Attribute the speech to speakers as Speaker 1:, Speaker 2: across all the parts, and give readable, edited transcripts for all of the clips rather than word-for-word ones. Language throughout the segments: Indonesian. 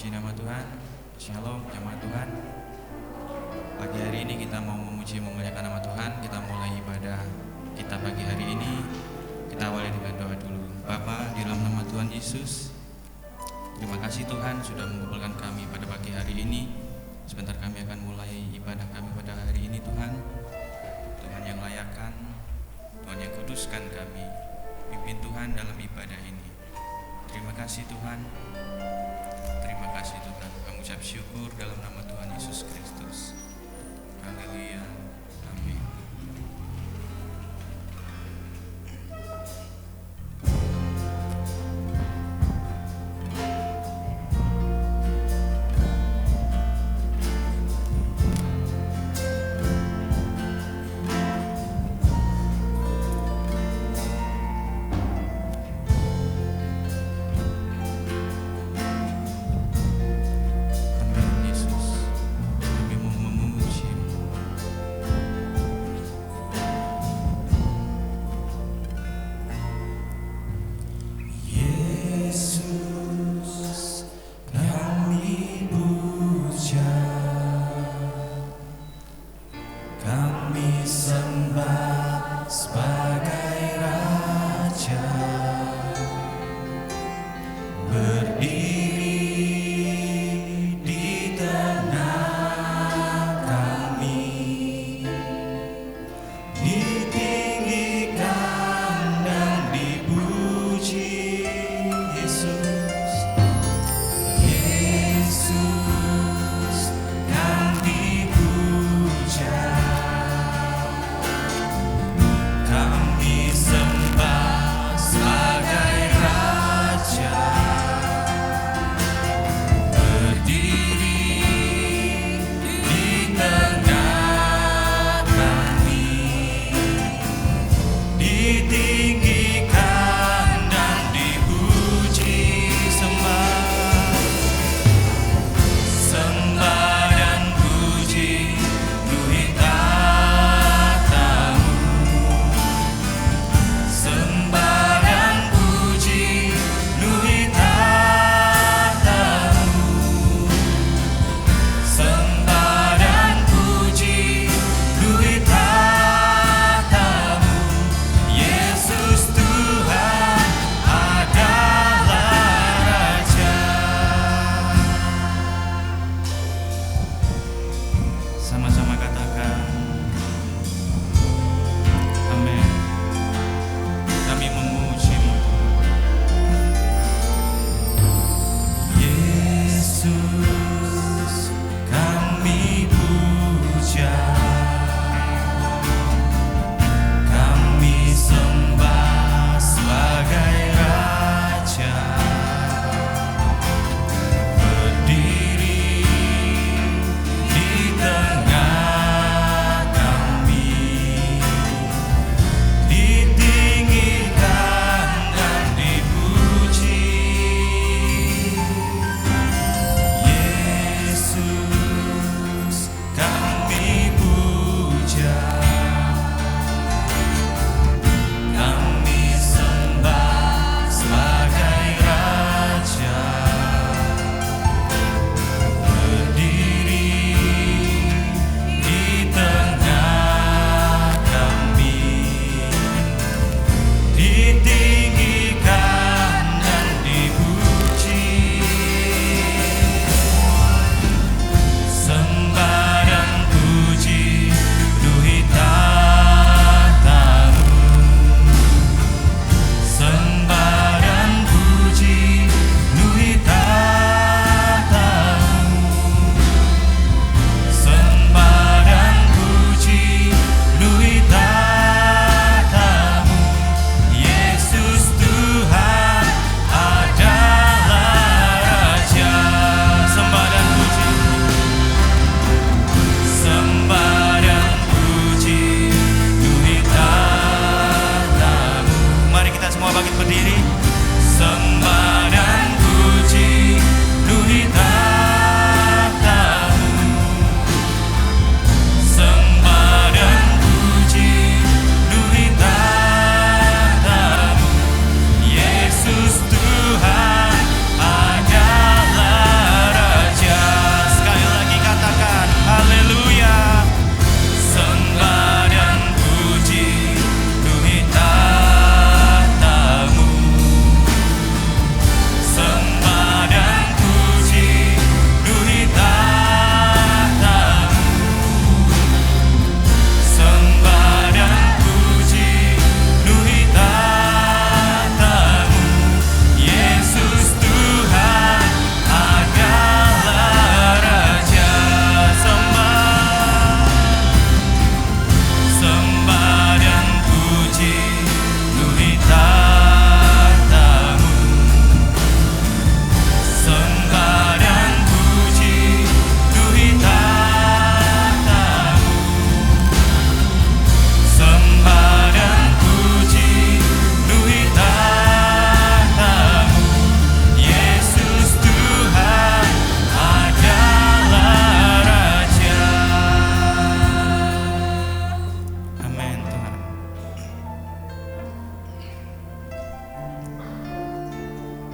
Speaker 1: Puji nama Tuhan. Shalom jemaat Tuhan. Pagi hari ini kita mau memuji memuliakan nama Tuhan. Kita mulai ibadah kita pagi hari ini. Kita awali dengan doa dulu. Bapa, di dalam nama Tuhan Yesus, terima kasih Tuhan sudah mengumpulkan kami pada pagi hari ini. Sebentar kami akan mulai ibadah kami pada hari ini Tuhan. Tuhan yang layakkan, Tuhan yang kuduskan kami. Pimpin Tuhan dalam ibadah ini. Terima kasih Tuhan. Terima kasih Tuhan. Kami ucap syukur dalam nama Tuhan Yesus Kristus. Haleluya. Amin.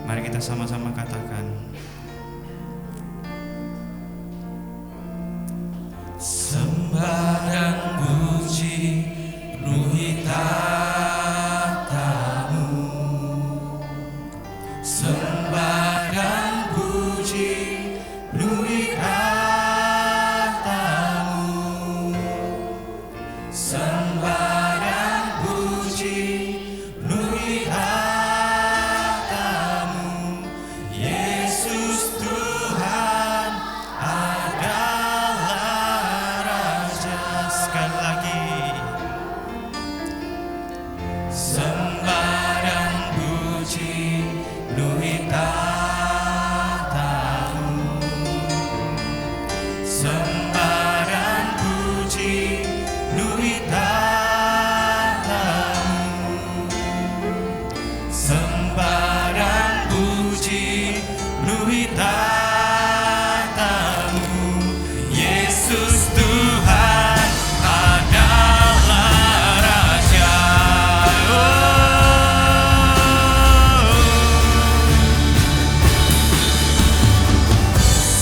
Speaker 1: Mari kita sama-sama katakan. Sembah dan puji penuhi tatamu. Sembah dan puji penuhi tatamu. Sembah dan puji penuhi tatamu. Yesus Tuhan adalah Raja. Sekali lagi. Sembah dan puji penuhi tatamu. Sembah dan puji penuhi tatamu. Sembah dan puji penuhi tatamu. Yesus Tuhan adalah Raja.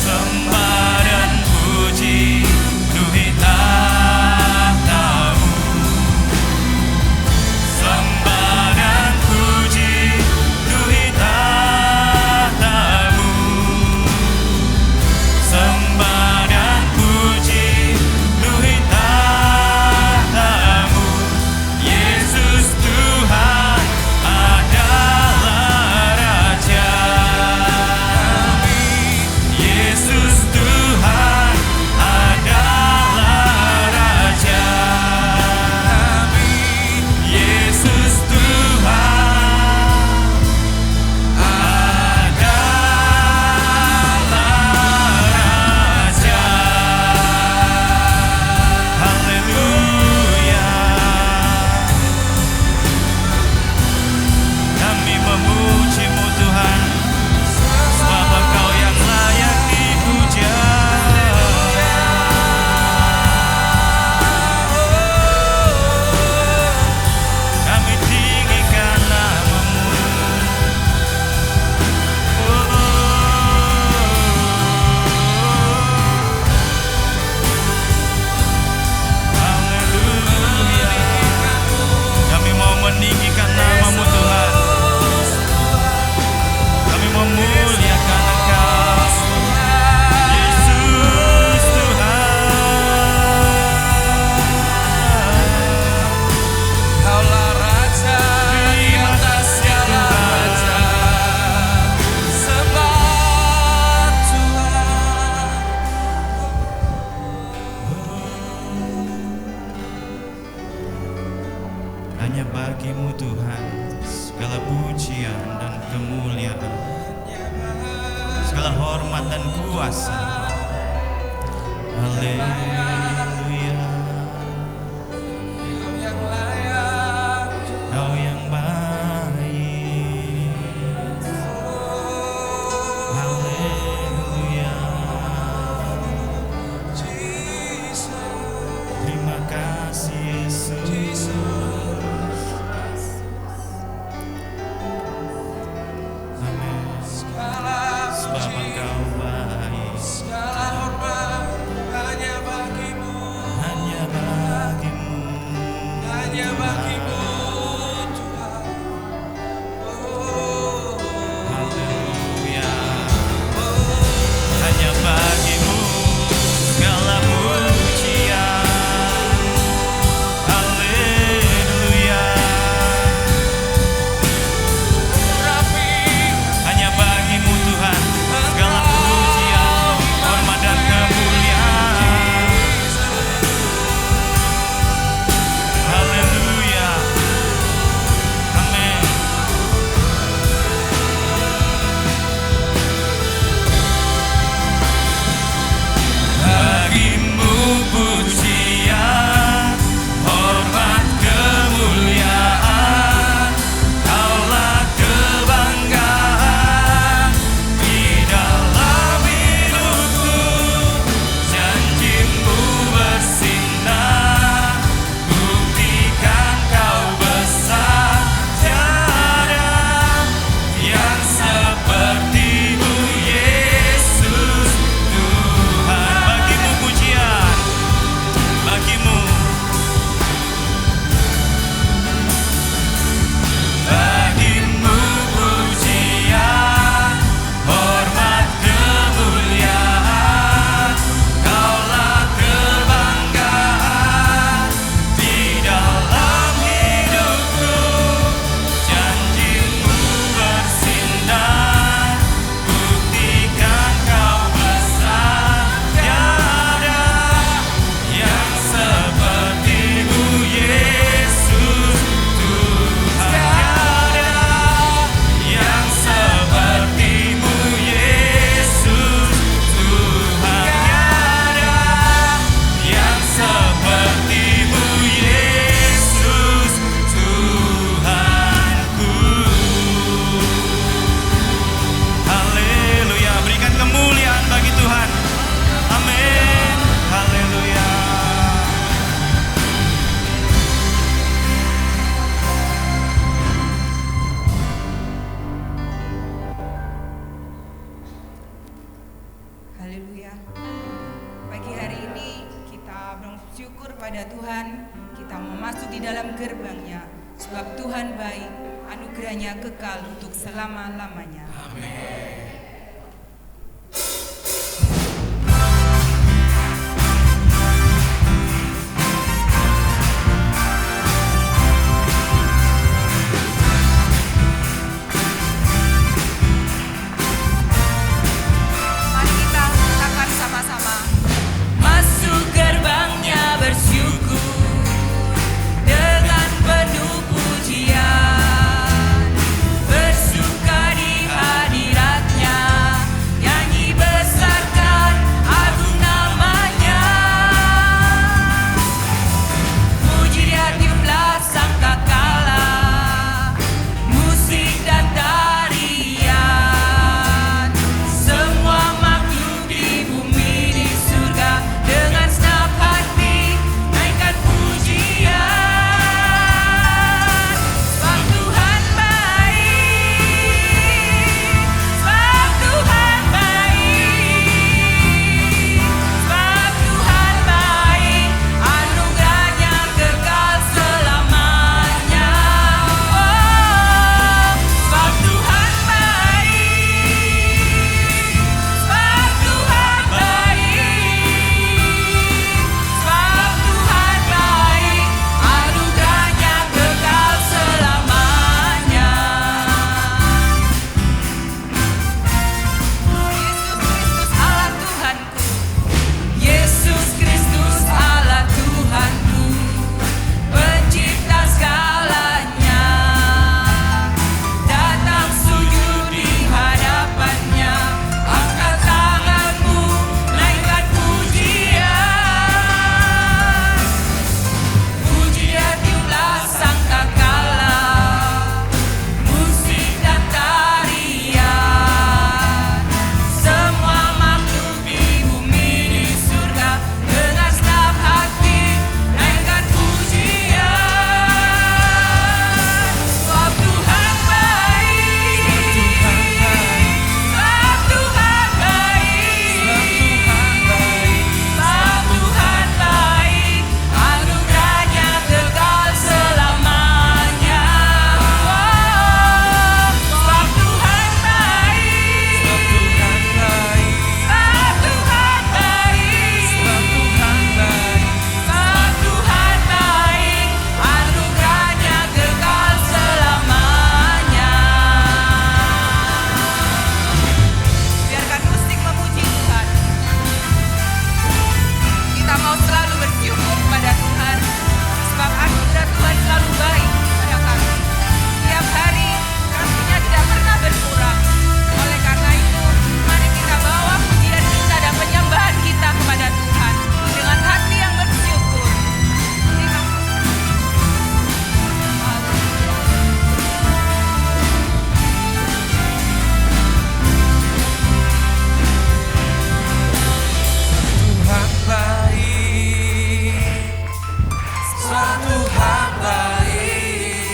Speaker 1: Sembah dan puji penuhi tatamu. Sembah dan puji penuhi tatamu. Sembah dan puji penuhi tatamu. Yesus Tuhan adalah Raja. Yesus Tuhan adalah Raja. Yesus Tuhan adalah Raja. Haleluya. Kami memuji-Mu Tuhan, sebab Engkau yang layak dipuja. Kami tinggikan nama-Mu. Haleluya. Kami mau meninggikan nama-Mu Tuhan. Kami memuliakan Engkau, Yesus Tuhan.
Speaker 2: Kaulah Raja di atas segala raja. Sembah Tuhan.
Speaker 1: Hanya bagi-Mu Tuhan segala pujian dan kemuliaan, segala hormat dan kuasa. Haleluya.
Speaker 2: Kau yang layak.
Speaker 1: Kau yang baik. Haleluya. Terima kasih Yesus. Amin. Sebab Engkau baik.
Speaker 2: Segala hormat hanya bagi-Mu.
Speaker 3: kepada Tuhan, kita mau masuk di dalam gerbangnya. Sebab Tuhan baik, anugerahnya kekal untuk selama-lamanya.
Speaker 1: Amin.
Speaker 3: Mari kita katakan sama-sama.
Speaker 2: Masuk gerbangnya bersyukur dengan penuh pujian, bersuka di hadiratnya, nyanyi besarkan agung namanya. Puji dia tiuplah sangkakala, musik dan tarian, semua makhluk di bumi di surga dengan senang hati naikkan pujian. Sebab Tuhan baik, sebab Tuhan baik, sebab Tuhan baik, anugerahnya kekal selamanya. Oh, sebab Tuhan baik, sebab Tuhan baik, sebab Tuhan baik, anugerahnya kekal selamanya. Yesus Kristus Allah Tuhanku, pencipta segalanya, datang sujud di hadapannya, angkat tanganmu, naikkan pujian. Puji dia tiuplah sangkakala, musik dan tarian, semua makhluk di bumi di surga dengan senang hati naikkan pujian. Sebab Tuhan baik, sebab Tuhan baik, sebab Tuhan baik, anugerahnya kekal selamanya. Oh, sebab Tuhan baik, sebab Tuhan baik, sebab Tuhan baik, sebab Tuhan baik, sebab Tuhan baik, anugerahnya kekal selamanya. Biarkan musik memuji Tuhan. Kita mau selalu bersyukur kepada Tuhan, sebab anugerah Tuhan selalu baik kepada kami. Setiap hari kasih-Nya tidak pernah berkurang. Oleh karena itu, mari kita bawa pujian kita dan penyembahan kita kepada Tuhan dengan hati yang bersyukur. Terima kasih.
Speaker 4: Tuhan baik, sebab Tuhan baik,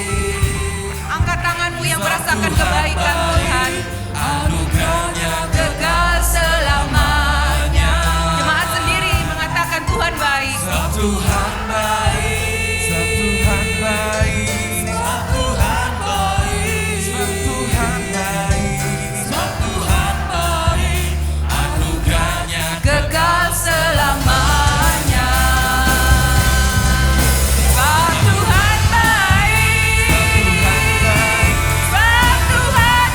Speaker 2: Angkat tanganmu yang merasakan kebaikan Tuhan.
Speaker 4: anugerahnya
Speaker 2: Kekal selamanya. Jemaat sendiri mengatakan Tuhan baik.
Speaker 4: sebab Tuhan baik, sebab Tuhan baik, sebab Tuhan baik, sebab Tuhan baik, sebab Tuhan baik, anugerahnya
Speaker 2: Kekal selamanya. Sebab Tuhan baik, sebab Tuhan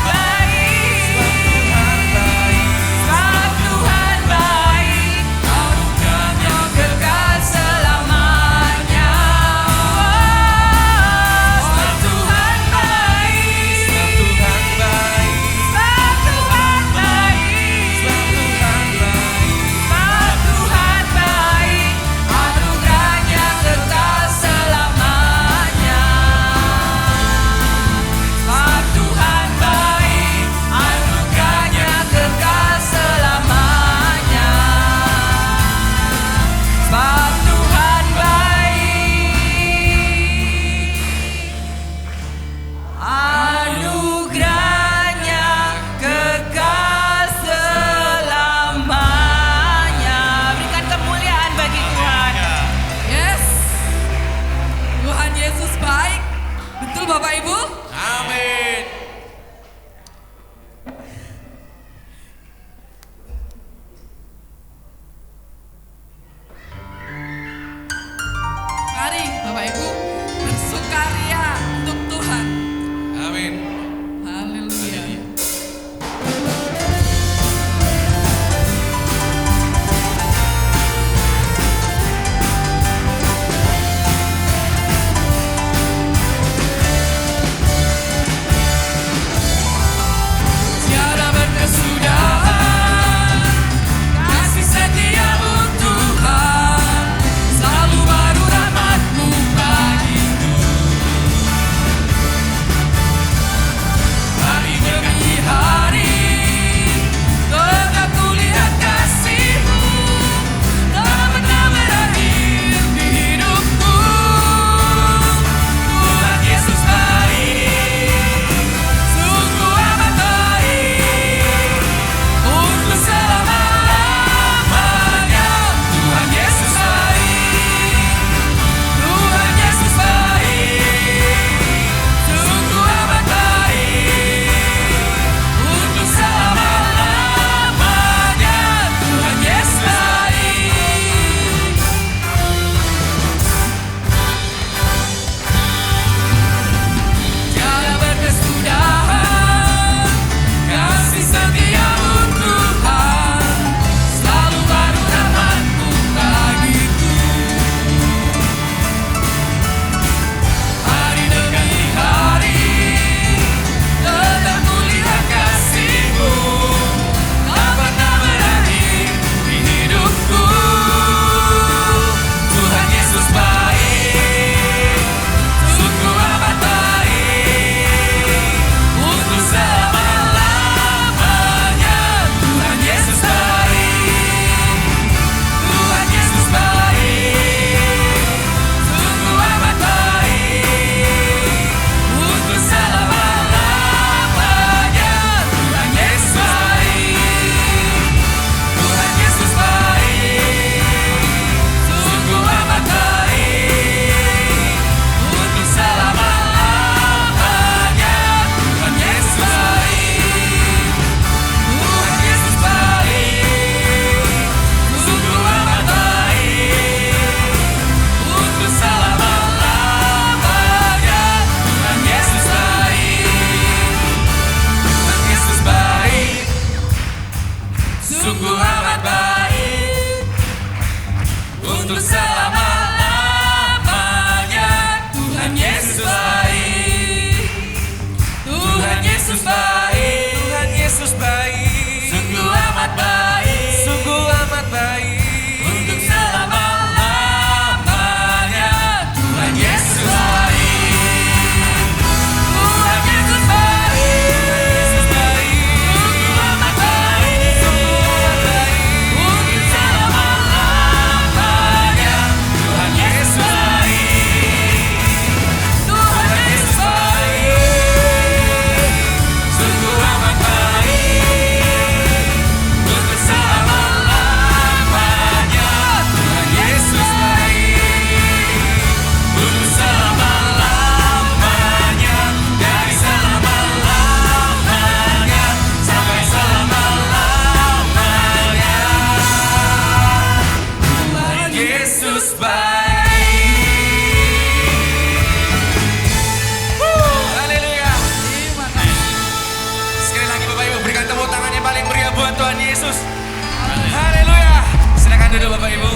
Speaker 4: duduk Bapak Ibu.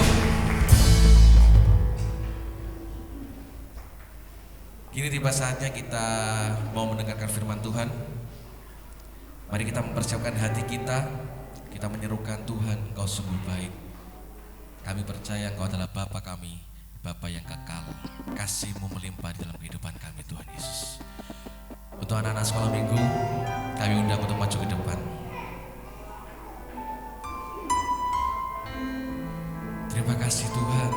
Speaker 4: Kini tiba saatnya kita mau mendengarkan firman Tuhan. Mari kita mempersiapkan hati kita. Kita menyerukan Tuhan, Engkau sungguh baik. Kami percaya Engkau adalah Bapa kami, Bapa yang kekal. Kasih-Mu melimpah di dalam kehidupan kami Tuhan Yesus. Untuk anak-anak sekolah minggu, kami undang untuk maju ke depan. Terima kasih Tuhan.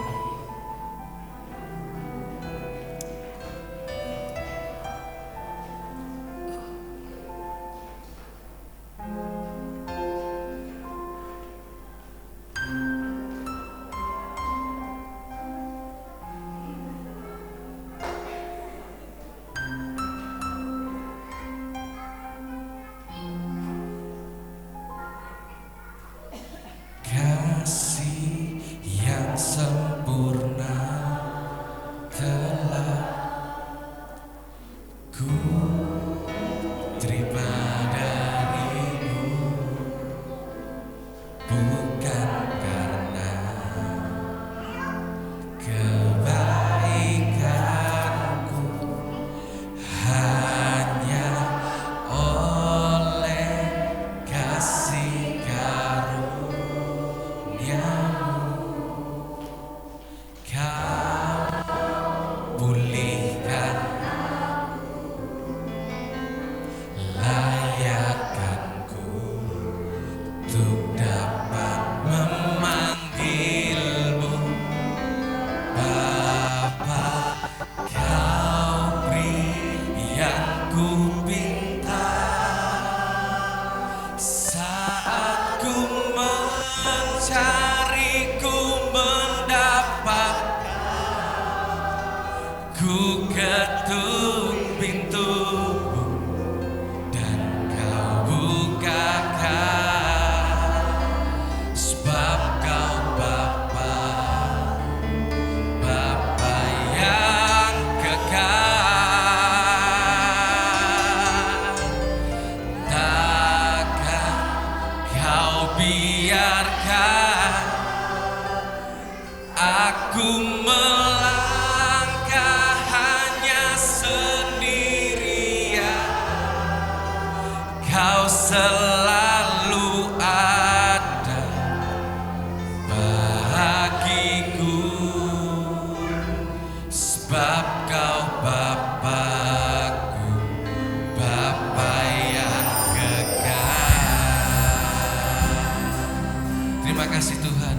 Speaker 4: Kasih yang sempurna telah ku terima darimu, bukan karena kebaikanku, hanya oleh kasih pulihkan, layakkanku untuk dapat memanggilmu Bapa. Kau beri yang ku pinta saat ku mencari, ku mendapat. Ku ketuk pintumu dan kau bukakan, sebab kau Bapa, Bapa yang kekal. Takkan kau biarkan aku Kau selalu ada bagiku, sebab Kau Bapa-Ku, Bapa yang kekal. Terima kasih Tuhan.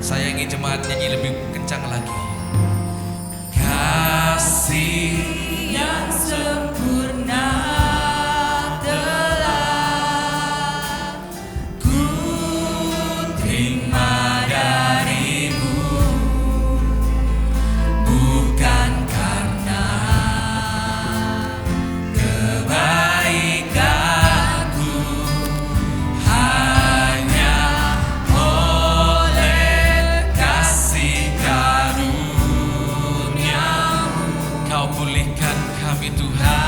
Speaker 4: Saya ingin jemaat nyanyi lebih kencang lagi. Kasih yang sempurna telah ku terima darimu, bukan karena kebaikanku, hanya Kau pulihkan kami Tuhan.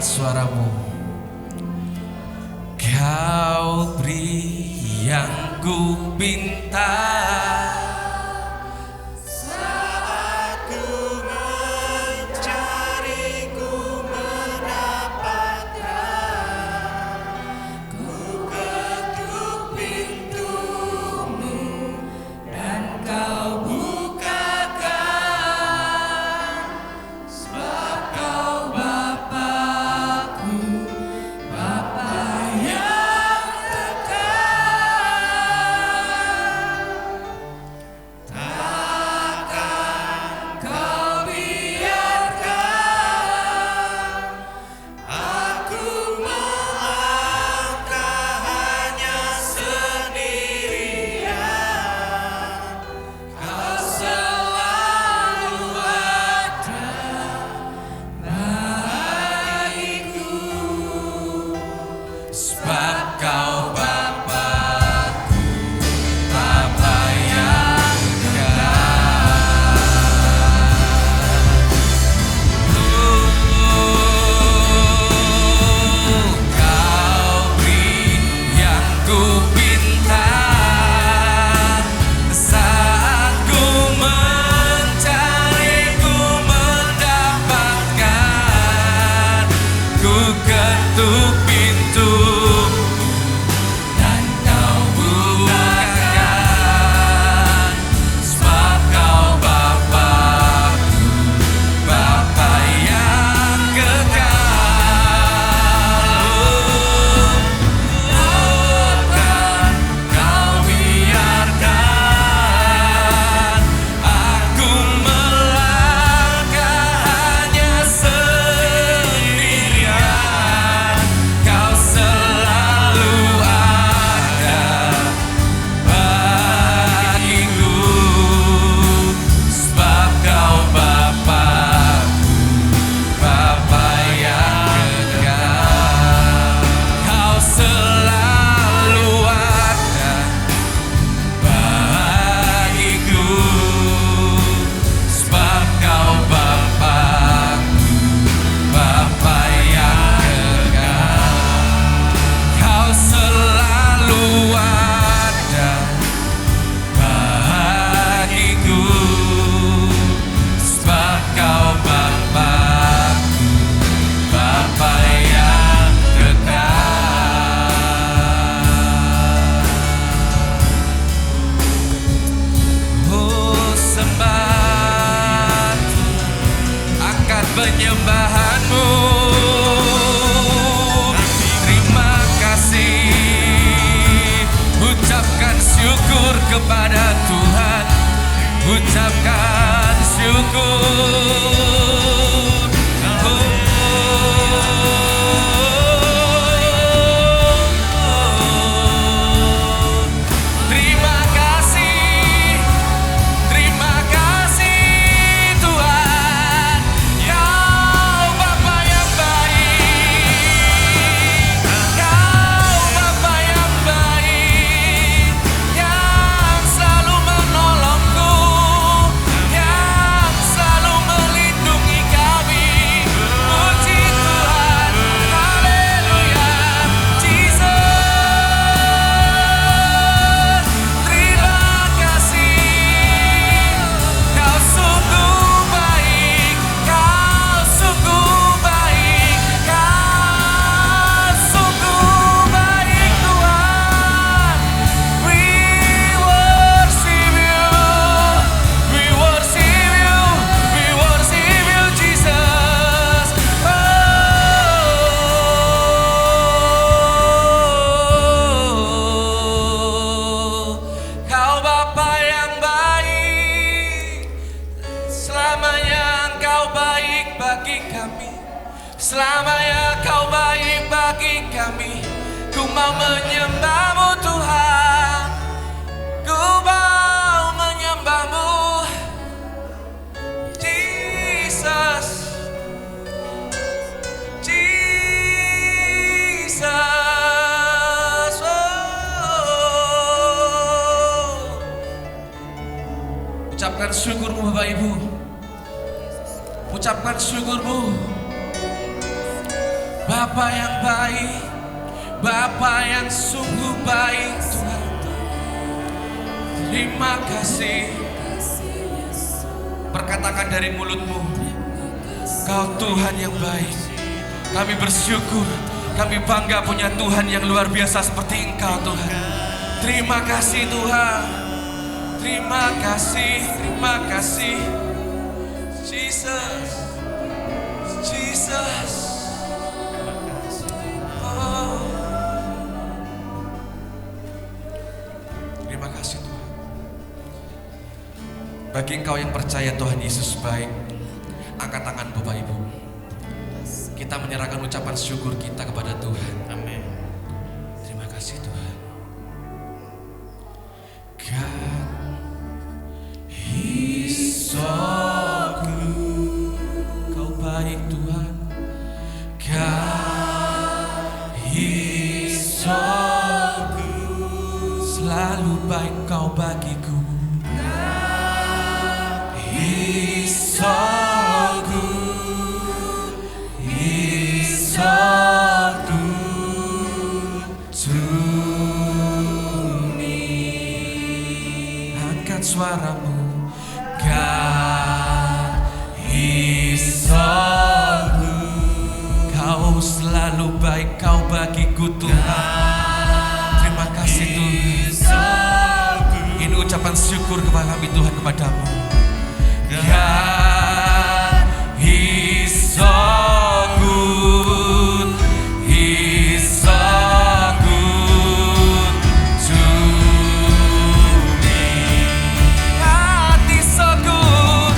Speaker 4: suaramu. Kau beri yang ku pinta.
Speaker 5: Saat ku mencari, ku mendapatkan. Ku ketuk pintumu dan kau bukakan. Sebab kau Bapa-Ku, Bapa yang dekat. Takkan kau biarkan aku melangkah hanya sendirian. Kau selalu ada bagiku. Sebab kau Bapa-Ku, Bapa yang Kau beri yang ku pinta. Saat ku mencari, ku mendapatkan. Ku ketuk pintu dan kau bukakan. Sebab kau Bapa-Ku, Bapa yang kekal. Bukan kau biarkan aku melangkah hanya sendirian. Kau selalu ada bagiku. Sebab kau Bapa-Ku, Bapa yang kekal. Kau selalu ada bagiku. Sebab kau Bapa-Ku, Bapa yang kekal. Kau selalu ada bagiku. Sebab kau Bapa-Ku, Bapa yang kekal. Oh, sembah angkat penyembahanmu. Terima kasih. Ucapkan syukur kepada Tuhan. Ucapkan syukur. Terima kasih. Terima kasih Tuhan. Kau Bapa yang baik. Kau Bapa yang baik, yang selalu menolongku, yang selalu melindungi kami. Puji Tuhan, haleluya, Jesus. Terima kasih. Kau sungguh baik, kau sungguh baik, kau sungguh baik Tuhan. We worship you, we worship you, we worship you Jesus. Oh, kau Bapa yang baik. Selamanya Engkau baik bagi kami. Selamanya Kau baik bagi kami. Ku mau menyembah-Mu Tuhan. Ku mau menyembah-Mu Jesus. Jesus. Oh. Ucapkan syukur-Mu Bapak Ibu. Ucapkan syukur-Mu. Bapa yang baik, Bapa yang sungguh baik Tuhan. Terima kasih. Perkatakan dari mulutmu, Kau Tuhan yang baik. Kami bersyukur, kami bangga punya Tuhan yang luar biasa seperti Engkau Tuhan. Terima kasih Tuhan. Terima kasih, terima kasih. Jesus, Jesus. Oh. Terima kasih Tuhan. Bagi engkau yang percaya Tuhan Yesus baik, angkat tangan Bapak Ibu. Kita menyerahkan ucapan syukur kita kepada Tuhan.
Speaker 1: Amin.
Speaker 5: Terima kasih Tuhan. God is so good. Kau baik Tuhan. God is so good. Selalu baik Kau bagiku. God is so good. Is so good to me. Angkat suaramu. God is so good. Kau selalu baik, Kau bagiku Tuhan. Terima kasih Tuhan. Ini ucapan syukur kepada kami Tuhan kepadamu. God is so good. He's so good to me. God is so good.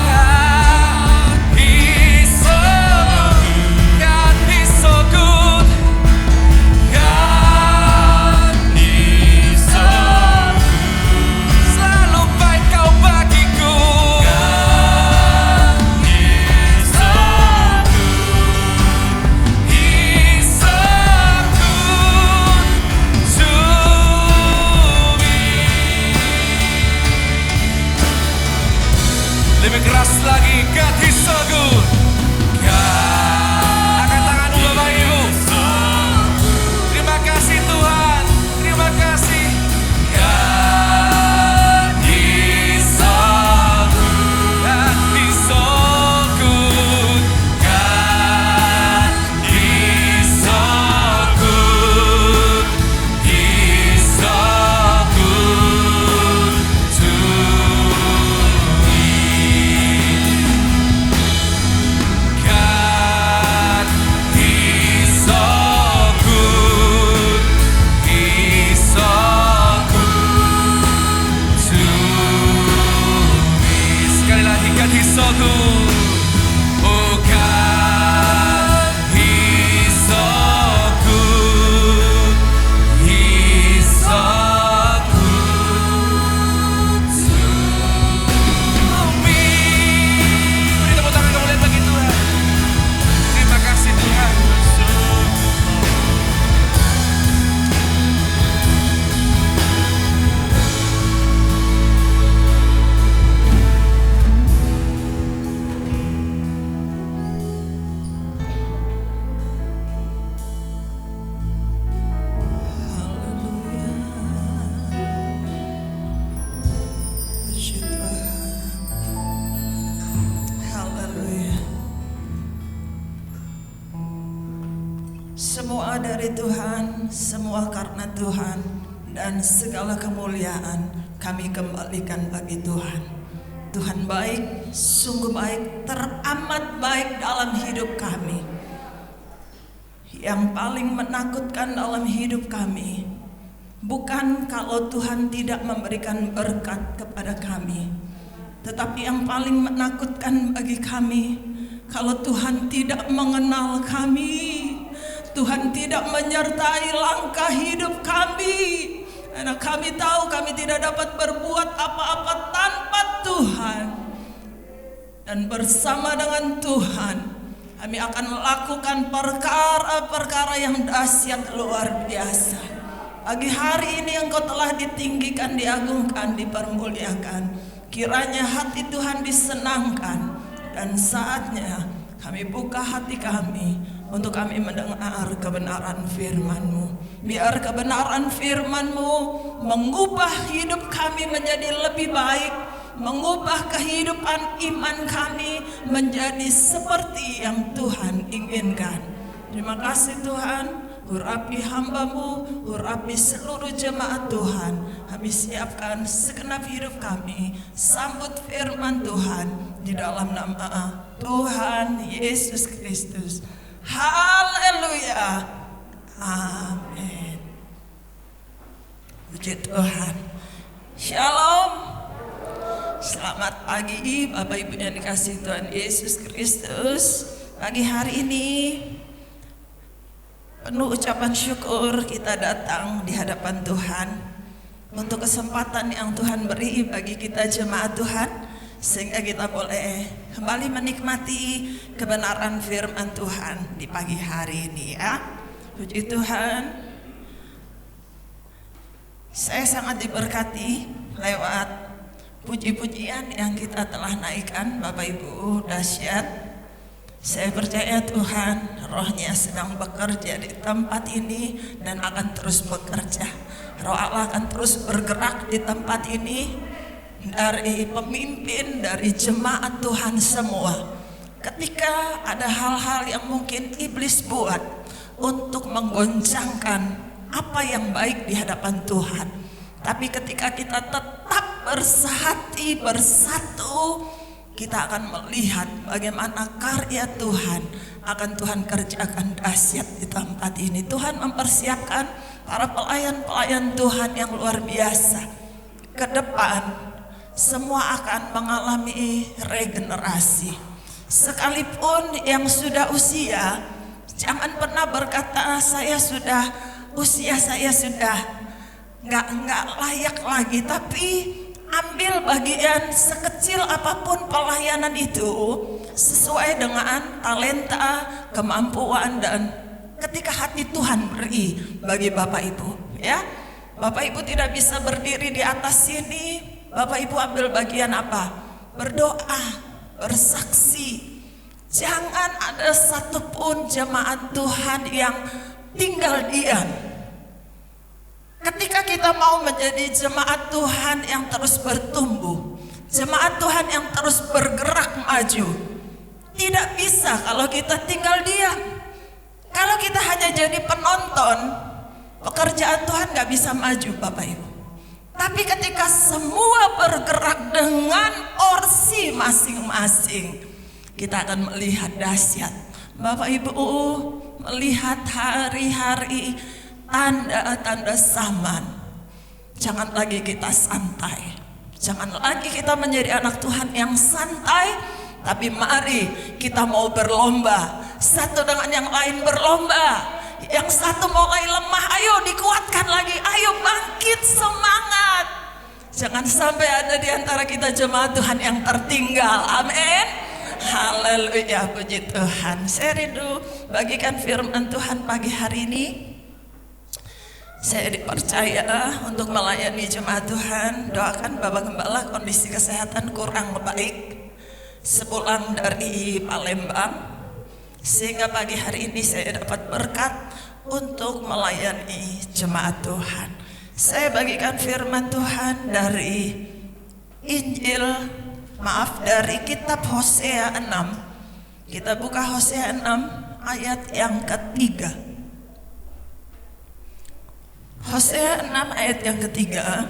Speaker 5: God is so good. God is so good. God is so good. Selalu baik Kau bagiku. God is so good. He's so good to me. Lebih keras lagi, God is so good. God. Angkat tanganmu Bapak Ibu. Terima kasih Tuhan. Terima kasih. God is so good. God is so good. God is so good. He's so good to me. God is so good. He's so good to me. Sekali lagi, God is so good. Oh God, He's so good. He's so good to me. Beri tepuk tangan kemuliaan bagi Tuhan. Terima kasih Tuhan.
Speaker 6: Haleluya. Semua dari Tuhan, semua karena Tuhan, dan segala kemuliaan kami kembalikan bagi Tuhan. Tuhan baik, sungguh baik, teramat baik dalam hidup kami. Yang paling menakutkan dalam hidup kami bukan kalau Tuhan tidak memberikan berkat kepada kami, tetapi yang paling menakutkan bagi kami kalau Tuhan tidak mengenal kami, Tuhan tidak menyertai langkah hidup kami. Karena kami tahu kami tidak dapat berbuat apa-apa tanpa Tuhan. Dan bersama dengan Tuhan kami akan melakukan perkara-perkara yang dahsyat luar biasa. Pagi hari ini Engkau telah ditinggikan, diagungkan, dipermuliakan. Kiranya hati Tuhan disenangkan. Dan saatnya kami buka hati kami untuk kami mendengar kebenaran firman-Mu. Biar kebenaran firman-Mu mengubah hidup kami menjadi lebih baik, mengubah kehidupan iman kami menjadi seperti yang Tuhan inginkan. Terima kasih Tuhan. Urapi hamba-Mu, urapi seluruh jemaat Tuhan. Kami siapkan segenap hidup kami, sambut firman Tuhan di dalam nama Tuhan Yesus Kristus. Haleluya. Amin. Puji Tuhan. Shalom. Selamat pagi Bapak Ibu yang dikasihi Tuhan Yesus Kristus. Pagi hari ini penuh ucapan syukur kita datang di hadapan Tuhan untuk kesempatan yang Tuhan beri bagi kita jemaat Tuhan, sehingga kita boleh kembali menikmati kebenaran firman Tuhan di pagi hari ini ya. Puji Tuhan. Saya sangat diberkati lewat puji-pujian yang kita telah naikkan Bapak Ibu, dahsyat. Saya percaya Tuhan Roh-Nya sedang bekerja di tempat ini dan akan terus bekerja. Roh Allah akan terus bergerak di tempat ini, dari pemimpin, dari jemaat Tuhan semua. Ketika ada hal-hal yang mungkin iblis buat untuk menggoncangkan apa yang baik di hadapan Tuhan, tapi ketika kita tetap bersehati, bersatu, kita akan melihat bagaimana karya Tuhan akan Tuhan kerjakan dahsyat di tempat ini. Tuhan mempersiapkan para pelayan-pelayan Tuhan yang luar biasa. Ke depan semua akan mengalami regenerasi. Sekalipun yang sudah usia, jangan pernah berkata usia saya sudah nggak layak lagi, tapi ambil bagian sekecil apapun pelayanan itu sesuai dengan talenta, kemampuan, dan ketika hati Tuhan beri bagi Bapak Ibu ya. Bapak Ibu tidak bisa berdiri di atas sini, Bapak Ibu ambil bagian apa? Berdoa, bersaksi. Jangan ada satupun jemaat Tuhan yang tinggal diam. Ketika kita mau menjadi jemaat Tuhan yang terus bertumbuh, jemaat Tuhan yang terus bergerak maju, tidak bisa kalau kita tinggal diam. Kalau kita hanya jadi penonton, pekerjaan Tuhan gak bisa maju Bapak Ibu. Tapi ketika semua bergerak dengan porsi masing-masing, kita akan melihat dahsyat. Bapak Ibu melihat hari-hari tanda-tanda zaman. Jangan lagi kita santai. Jangan lagi kita menjadi anak Tuhan yang santai. Tapi mari kita mau berlomba. Satu dengan yang lain berlomba. Yang satu mulai lemah, ayo dikuatkan lagi. Ayo bangkit semangat. Jangan sampai ada di antara kita jemaat Tuhan yang tertinggal. Amin. Haleluya, puji Tuhan. Saya rindu bagikan firman Tuhan pagi hari ini. Saya dipercaya untuk melayani jemaat Tuhan. Doakan Bapak Gembala kondisi kesehatan kurang baik sepulang dari Palembang, sehingga pagi hari ini saya dapat berkat untuk melayani jemaat Tuhan. Saya bagikan firman Tuhan dari dari kitab Hosea 6. Kita buka Hosea 6 ayat yang ketiga. Hosea 6 ayat yang ketiga.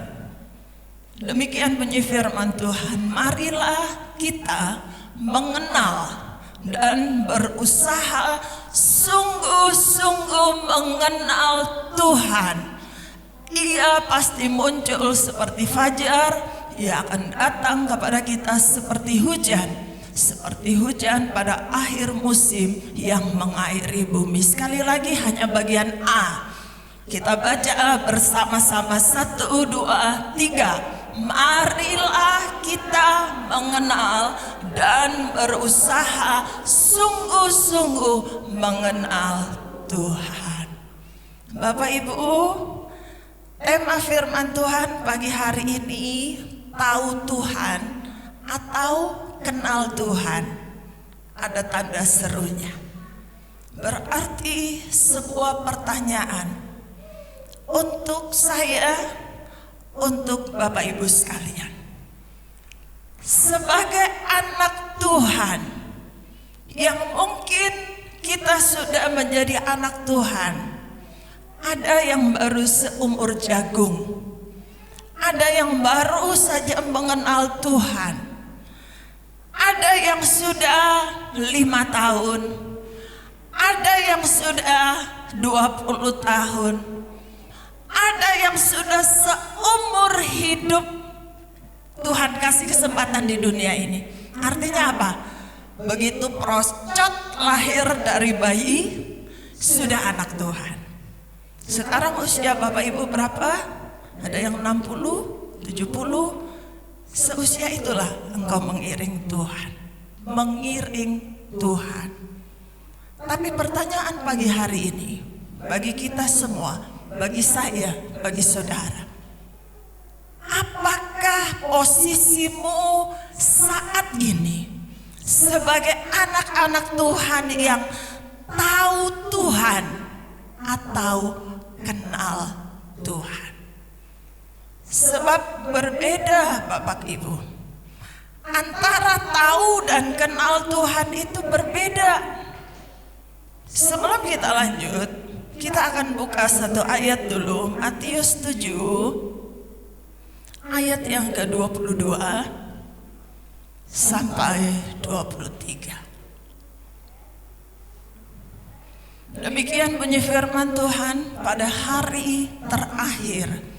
Speaker 6: Demikian bunyi firman Tuhan, marilah kita mengenal dan berusaha sungguh-sungguh mengenal Tuhan. Ia pasti muncul seperti fajar, ia akan datang kepada kita seperti hujan pada akhir musim yang mengairi bumi. Sekali lagi hanya bagian A. Kita baca bersama-sama 1, 2, 3. Marilah kita mengenal dan berusaha sungguh-sungguh mengenal Tuhan. Bapak Ibu, tema firman Tuhan pagi hari ini, tahu Tuhan atau kenal Tuhan. Ada tanda serunya. berarti sebuah pertanyaan untuk saya, untuk Bapak Ibu sekalian. Sebagai anak Tuhan yang mungkin kita sudah menjadi anak Tuhan, ada yang baru seumur jagung, ada yang baru saja mengenal Tuhan, ada yang sudah 5 tahun, ada yang sudah 20 tahun, ada yang sudah seumur hidup Tuhan kasih kesempatan di dunia ini. Artinya apa? Begitu procot lahir dari bayi, sudah anak Tuhan. Sekarang usia Bapak Ibu berapa? Ada yang 60, 70. Seusia itulah engkau mengiring Tuhan. Mengiring Tuhan. Tapi pertanyaan pagi hari ini, bagi kita semua, bagi saya, bagi saudara, apakah posisimu saat ini sebagai anak-anak Tuhan yang tahu Tuhan atau kenal Tuhan? Sebab berbeda Bapak Ibu, antara tahu dan kenal Tuhan itu berbeda. Sebelum kita lanjut, kita akan buka satu ayat dulu, Matius 7 ayat yang ke-22 sampai 23. Demikian bunyi firman Tuhan, pada hari terakhir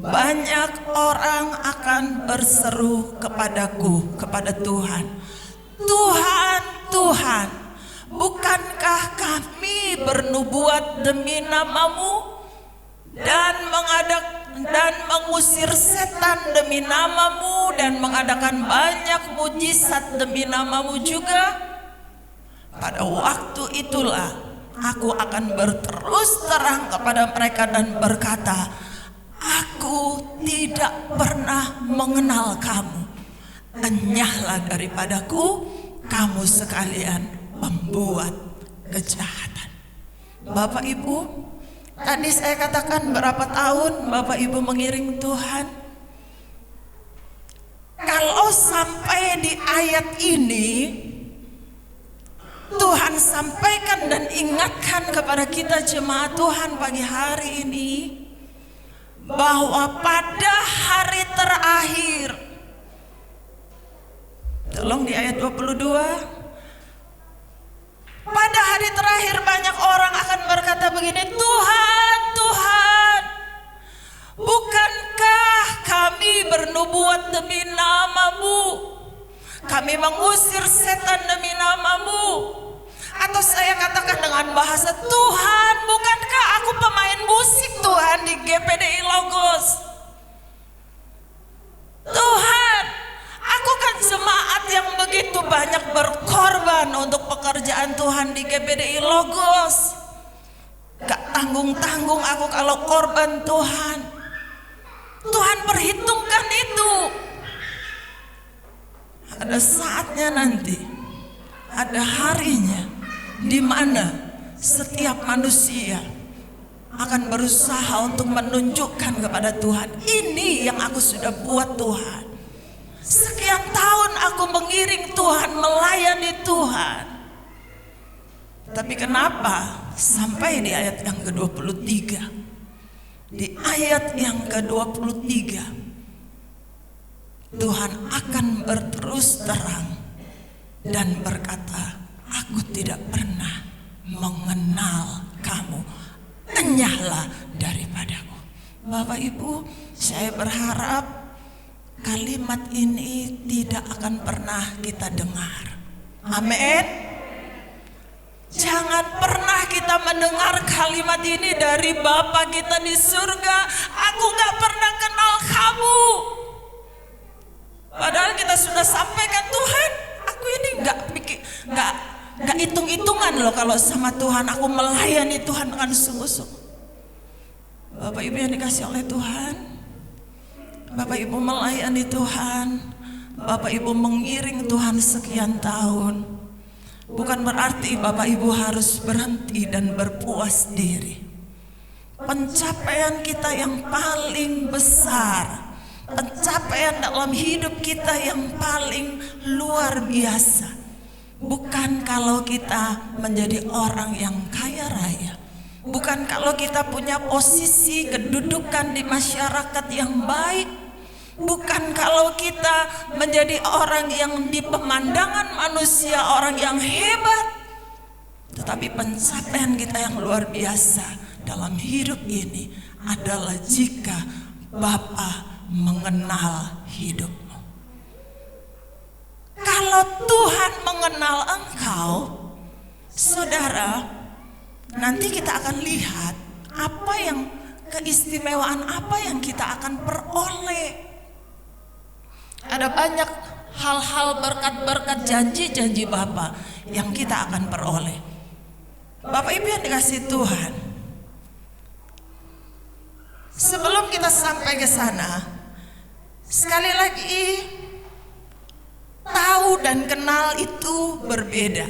Speaker 6: banyak orang akan berseru kepadaku, kepada Tuhan, Tuhan, Tuhan, bukankah kami bernubuat demi namamu dan mengusir setan demi namamu dan mengadakan banyak mujizat demi namamu juga? Pada waktu itulah aku akan berterus terang kepada mereka dan berkata, aku tidak pernah mengenal kamu. Enyahlah daripadaku, kamu sekalian membuat kejahatan. Bapak Ibu, tadi saya katakan berapa tahun Bapak Ibu mengiring Tuhan. Kalau sampai di ayat ini Tuhan sampaikan dan ingatkan kepada kita jemaat Tuhan pagi hari ini, bahwa pada hari terakhir, tolong di ayat 22, pada hari terakhir banyak orang akan berkata begini, Tuhan, Tuhan, bukankah kami bernubuat demi namamu, kami mengusir setan demi namamu? Atau saya katakan dengan bahasa, Tuhan, bukankah aku pemain musik Tuhan di GPDI Logos? Tuhan, aku kan jemaat yang begitu banyak berkorban untuk pekerjaan Tuhan di GPDI Logos. Gak tanggung-tanggung aku kalau korban Tuhan. Tuhan perhitungkan itu. Ada saatnya nanti, ada harinya, di mana setiap manusia akan berusaha untuk menunjukkan kepada Tuhan, ini yang aku sudah buat Tuhan. Sekian tahun aku mengiring Tuhan, melayani Tuhan. Tapi kenapa sampai di ayat yang ke-23, di ayat yang ke-23, Tuhan akan berterus terang dan berkata, aku tidak pernah mengenal kamu, enyahlah daripadaku. Bapak Ibu, saya berharap kalimat ini tidak akan pernah kita dengar. Amin. Jangan pernah kita mendengar kalimat ini dari Bapa kita di surga, aku gak pernah kenal kamu. Padahal kita sudah sampaikan, Tuhan, aku ini gak hitung-hitungan loh kalau sama Tuhan, aku melayani Tuhan dengan sungguh-sungguh. Bapak Ibu yang dikasih oleh Tuhan, Bapak Ibu melayani Tuhan, Bapak Ibu mengiring Tuhan sekian tahun. bukan berarti Bapak Ibu harus berhenti dan berpuas diri. Pencapaian kita yang paling besar, pencapaian dalam hidup kita yang paling luar biasa, bukan kalau kita menjadi orang yang kaya raya, bukan kalau kita punya posisi kedudukan di masyarakat yang baik, bukan kalau kita menjadi orang yang di pemandangan manusia orang yang hebat, tetapi pencapaian kita yang luar biasa dalam hidup ini adalah jika Bapa mengenal hidupmu. Kalau Tuhan mengenal engkau, saudara, nanti kita akan lihat apa yang keistimewaan apa yang kita akan peroleh. Ada banyak hal-hal berkat-berkat janji-janji Bapa yang kita akan peroleh. Bapak Ibu yang dikasihi Tuhan, sebelum kita sampai ke sana, sekali lagi tahu dan kenal itu berbeda.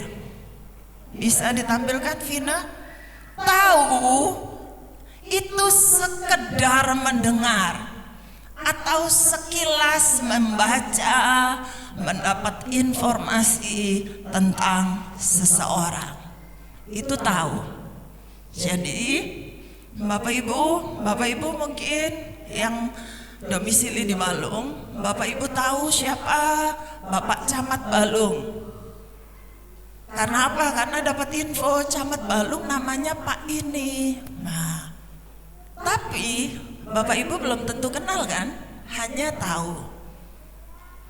Speaker 6: Bisa ditampilkan Vina? Tahu itu sekedar mendengar atau sekilas membaca, mendapat informasi tentang seseorang. Itu tahu. Jadi Bapak Ibu mungkin yang domisili di Balung, Bapak Ibu tahu siapa Bapak Camat Balung. Karena apa? Karena dapat info Camat Balung namanya Pak ini. Nah, tapi Bapak Ibu belum tentu kenal kan? Hanya tahu.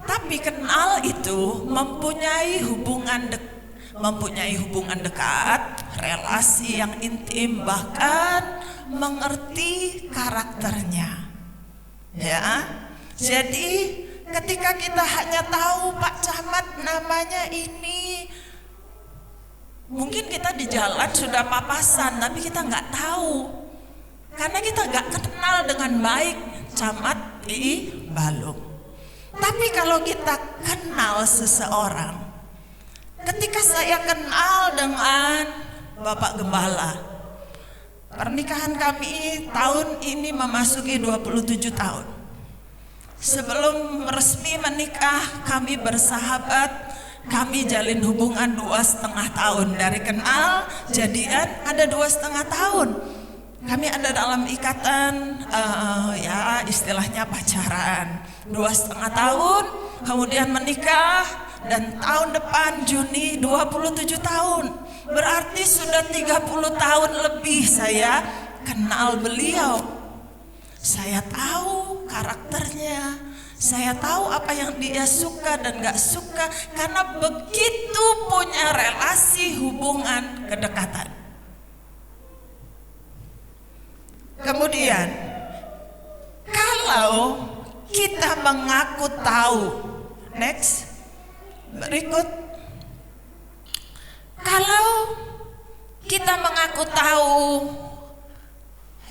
Speaker 6: Tapi kenal itu mempunyai hubungan dekat, relasi yang intim, bahkan mengerti karakternya. Ya. Jadi ketika kita hanya tahu Pak Camat namanya ini, mungkin kita di jalan sudah papasan, tapi kita nggak tahu. Karena kita nggak kenal dengan baik Camat di Balung. Tapi kalau kita kenal seseorang, ketika saya kenal dengan Bapak Gembala, pernikahan kami tahun ini memasuki 27 tahun. Sebelum resmi menikah, kami bersahabat, kami jalin hubungan 2,5 tahun. Dari kenal, jadian ada 2,5 tahun. Kami ada dalam ikatan, ya istilahnya pacaran. 2,5 tahun, kemudian menikah, dan tahun depan Juni 27 tahun. Berarti sudah 30 tahun lebih saya kenal beliau. Saya tahu karakternya, saya tahu apa yang dia suka dan gak suka, karena begitu punya relasi hubungan kedekatan. Kemudian kalau kita mengaku tahu, next, berikut, kalau kita mengaku tahu,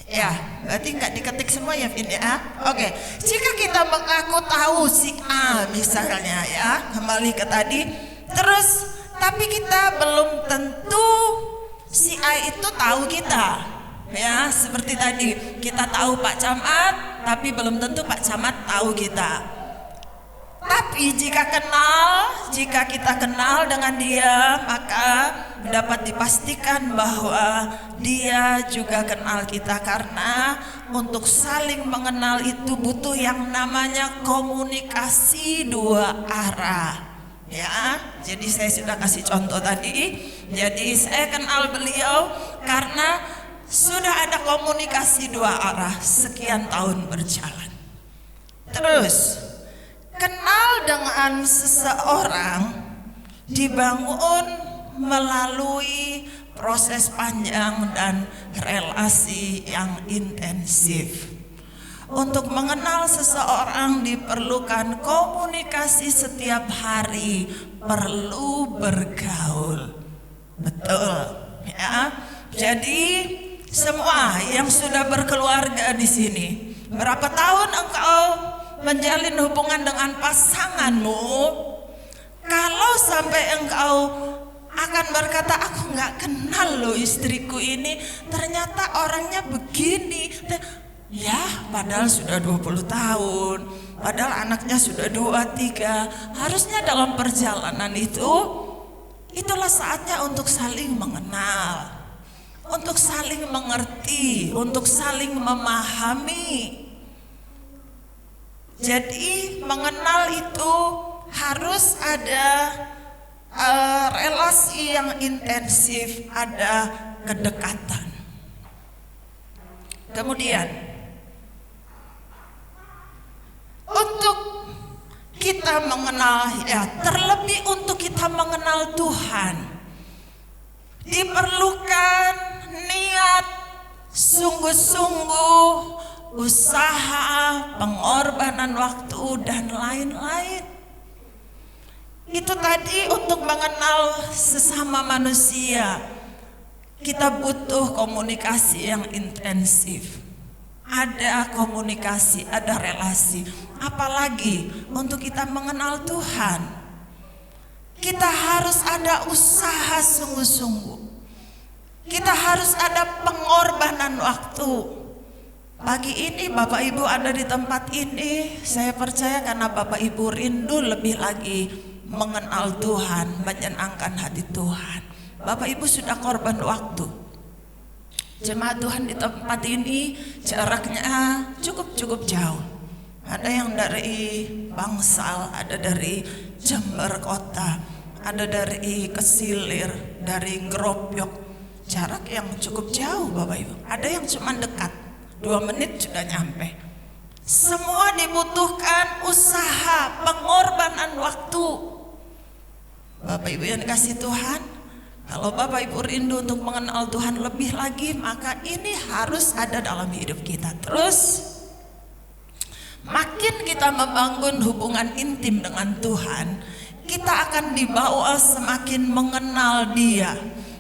Speaker 6: ya berarti nggak diketik semua ya Vin ya. Oke, jika kita mengaku tahu si A misalnya ya, kembali ke tadi, terus tapi kita belum tentu si A itu tahu kita. Ya, seperti tadi kita tahu Pak Camat, tapi belum tentu Pak Camat tahu kita. Tapi jika kita kenal dengan dia, maka dapat dipastikan bahwa dia juga kenal kita, karena untuk saling mengenal itu butuh yang namanya komunikasi 2 arah. Ya, jadi saya sudah kasih contoh tadi. Jadi saya kenal beliau karena sudah ada komunikasi 2 arah sekian tahun berjalan. Terus kenal dengan seseorang dibangun melalui proses panjang dan relasi yang intensif. Untuk mengenal seseorang diperlukan komunikasi setiap hari, perlu bergaul. Betul ya. Jadi semua yang sudah berkeluarga di sini, berapa tahun engkau menjalin hubungan dengan pasanganmu? Kalau sampai engkau akan berkata, aku nggak kenal loh istriku ini, ternyata orangnya begini. Ya, padahal sudah 20 tahun, padahal anaknya sudah 2-3. Harusnya dalam perjalanan itu, itulah saatnya untuk saling mengenal, untuk saling mengerti, untuk saling memahami. Jadi mengenal itu harus ada relasi yang intensif, ada kedekatan. Kemudian untuk kita mengenal, ya terlebih untuk kita mengenal Tuhan, diperlukan niat, sungguh-sungguh, usaha, pengorbanan waktu, dan lain-lain. Itu tadi untuk mengenal sesama manusia, kita butuh komunikasi yang intensif. Ada komunikasi, ada relasi. Apalagi untuk kita mengenal Tuhan, kita harus ada usaha sungguh-sungguh. Kita harus ada pengorbanan waktu. Pagi ini Bapak Ibu ada di tempat ini, saya percaya karena Bapak Ibu rindu lebih lagi mengenal Tuhan, menyenangkan hati Tuhan. Bapak Ibu sudah korban waktu. Jemaat Tuhan di tempat ini jaraknya cukup jauh. Ada yang dari Bangsal, ada dari Jember Kota, ada dari Kesilir, dari Ngropyok. Jarak yang cukup jauh Bapak Ibu. Ada yang cuma dekat, 2 menit sudah nyampe. Semua dibutuhkan usaha, pengorbanan waktu. Bapak Ibu yang dikasih Tuhan, kalau Bapak Ibu rindu untuk mengenal Tuhan lebih lagi, maka ini harus ada dalam hidup kita. Terus makin kita membangun hubungan intim dengan Tuhan, kita akan dibawa semakin mengenal Dia.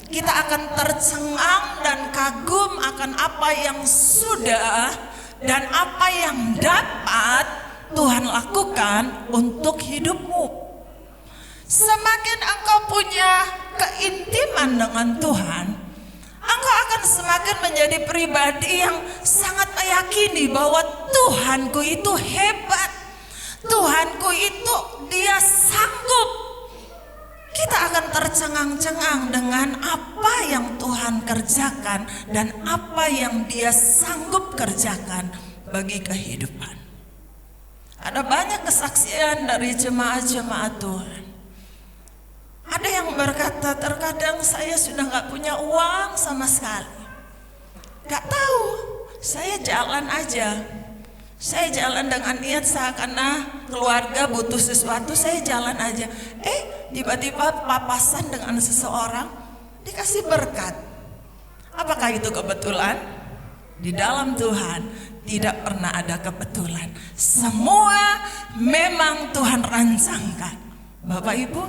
Speaker 6: Kita akan tercengang dan kagum akan apa yang sudah dan apa yang dapat Tuhan lakukan untuk hidupmu. Semakin engkau punya keintiman dengan Tuhan, engkau akan semakin menjadi pribadi yang sangat meyakini bahwa Tuhanku itu hebat, Tuhanku itu Dia sanggup. Kita akan tercengang-cengang dengan apa yang Tuhan kerjakan dan apa yang Dia sanggup kerjakan bagi kehidupan. Ada banyak kesaksian dari jemaat-jemaat Tuhan. Ada yang berkata, terkadang saya sudah gak punya uang sama sekali, gak tahu, saya jalan aja. Saya jalan dengan niat seakan keluarga butuh sesuatu, saya jalan aja. Tiba-tiba papasan dengan seseorang, dikasih berkat. Apakah itu kebetulan? Di dalam Tuhan tidak pernah ada kebetulan. Semua memang Tuhan rancangkan. Bapak Ibu,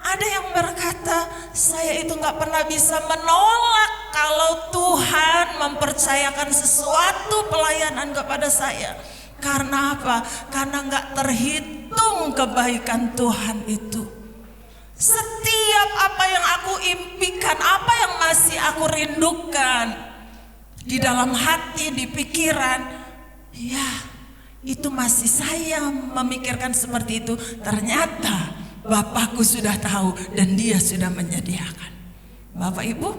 Speaker 6: ada yang berkata, saya itu gak pernah bisa menolak kalau Tuhan mempercayakan sesuatu pelayanan kepada saya. Karena apa? Karena gak terhitung kebaikan Tuhan itu. Setiap apa yang aku impikan, apa yang masih aku rindukan di dalam hati, di pikiran, ya itu masih saya memikirkan seperti itu. Ternyata Bapakku sudah tahu dan Dia sudah menyediakan. Bapak Ibu,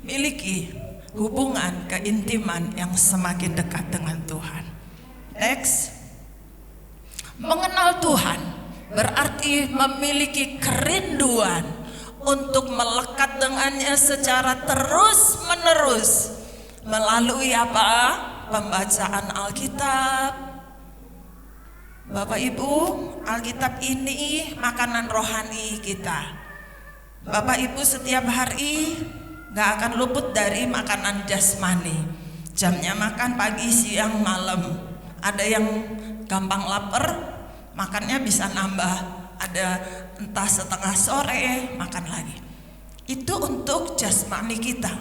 Speaker 6: miliki hubungan keintiman yang semakin dekat dengan Tuhan. Next, mengenal Tuhan berarti memiliki kerinduan untuk melekat dengannya secara terus-menerus melalui apa? Pembacaan Alkitab. Bapak Ibu, Alkitab ini makanan rohani kita. Bapak Ibu setiap hari gak akan luput dari makanan jasmani. Jamnya makan pagi, siang, malam. Ada yang gampang lapar, makannya bisa nambah. Ada entah setengah sore, makan lagi. Itu untuk jasmani kita.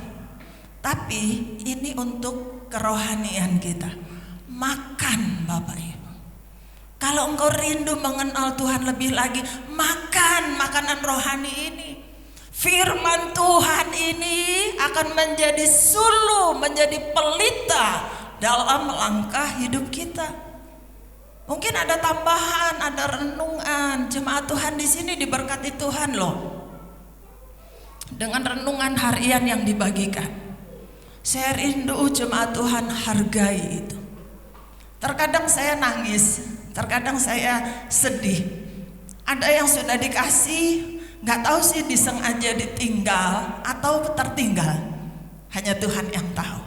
Speaker 6: Tapi ini untuk kerohanian kita. Makan Bapak Ibu. Kalau engkau rindu mengenal Tuhan lebih lagi, makan makanan rohani ini. Firman Tuhan ini akan menjadi suluh, menjadi pelita dalam langkah hidup kita. Mungkin ada tambahan, ada renungan. Jemaat Tuhan di sini diberkati Tuhan loh, dengan renungan harian yang dibagikan. Saya rindu jemaat Tuhan hargai itu. Terkadang saya nangis, terkadang saya sedih. Ada yang sudah dikasih, gak tahu sih disengaja ditinggal atau tertinggal. Hanya Tuhan yang tahu.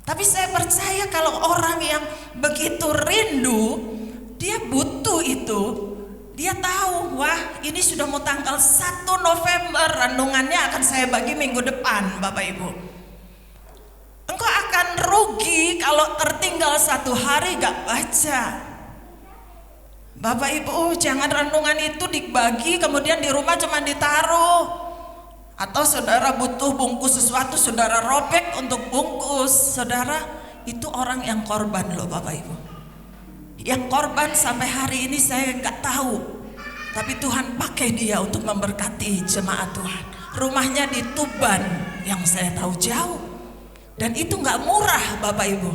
Speaker 6: Tapi saya percaya kalau orang yang begitu rindu, dia butuh itu. Dia tahu, wah ini sudah mau tanggal 1 November, renungannya akan saya bagi minggu depan, Bapak Ibu. Engkau akan rugi kalau tertinggal 1 hari gak baca. Bapak Ibu, jangan renungan itu dibagi kemudian di rumah cuma ditaruh. Atau saudara butuh bungkus sesuatu, saudara robek untuk bungkus. Saudara, itu orang yang korban loh Bapak Ibu. Yang korban sampai hari ini saya nggak tahu, tapi Tuhan pakai dia untuk memberkati jemaat Tuhan. Rumahnya di Tuban, yang saya tahu jauh, dan itu nggak murah Bapak Ibu.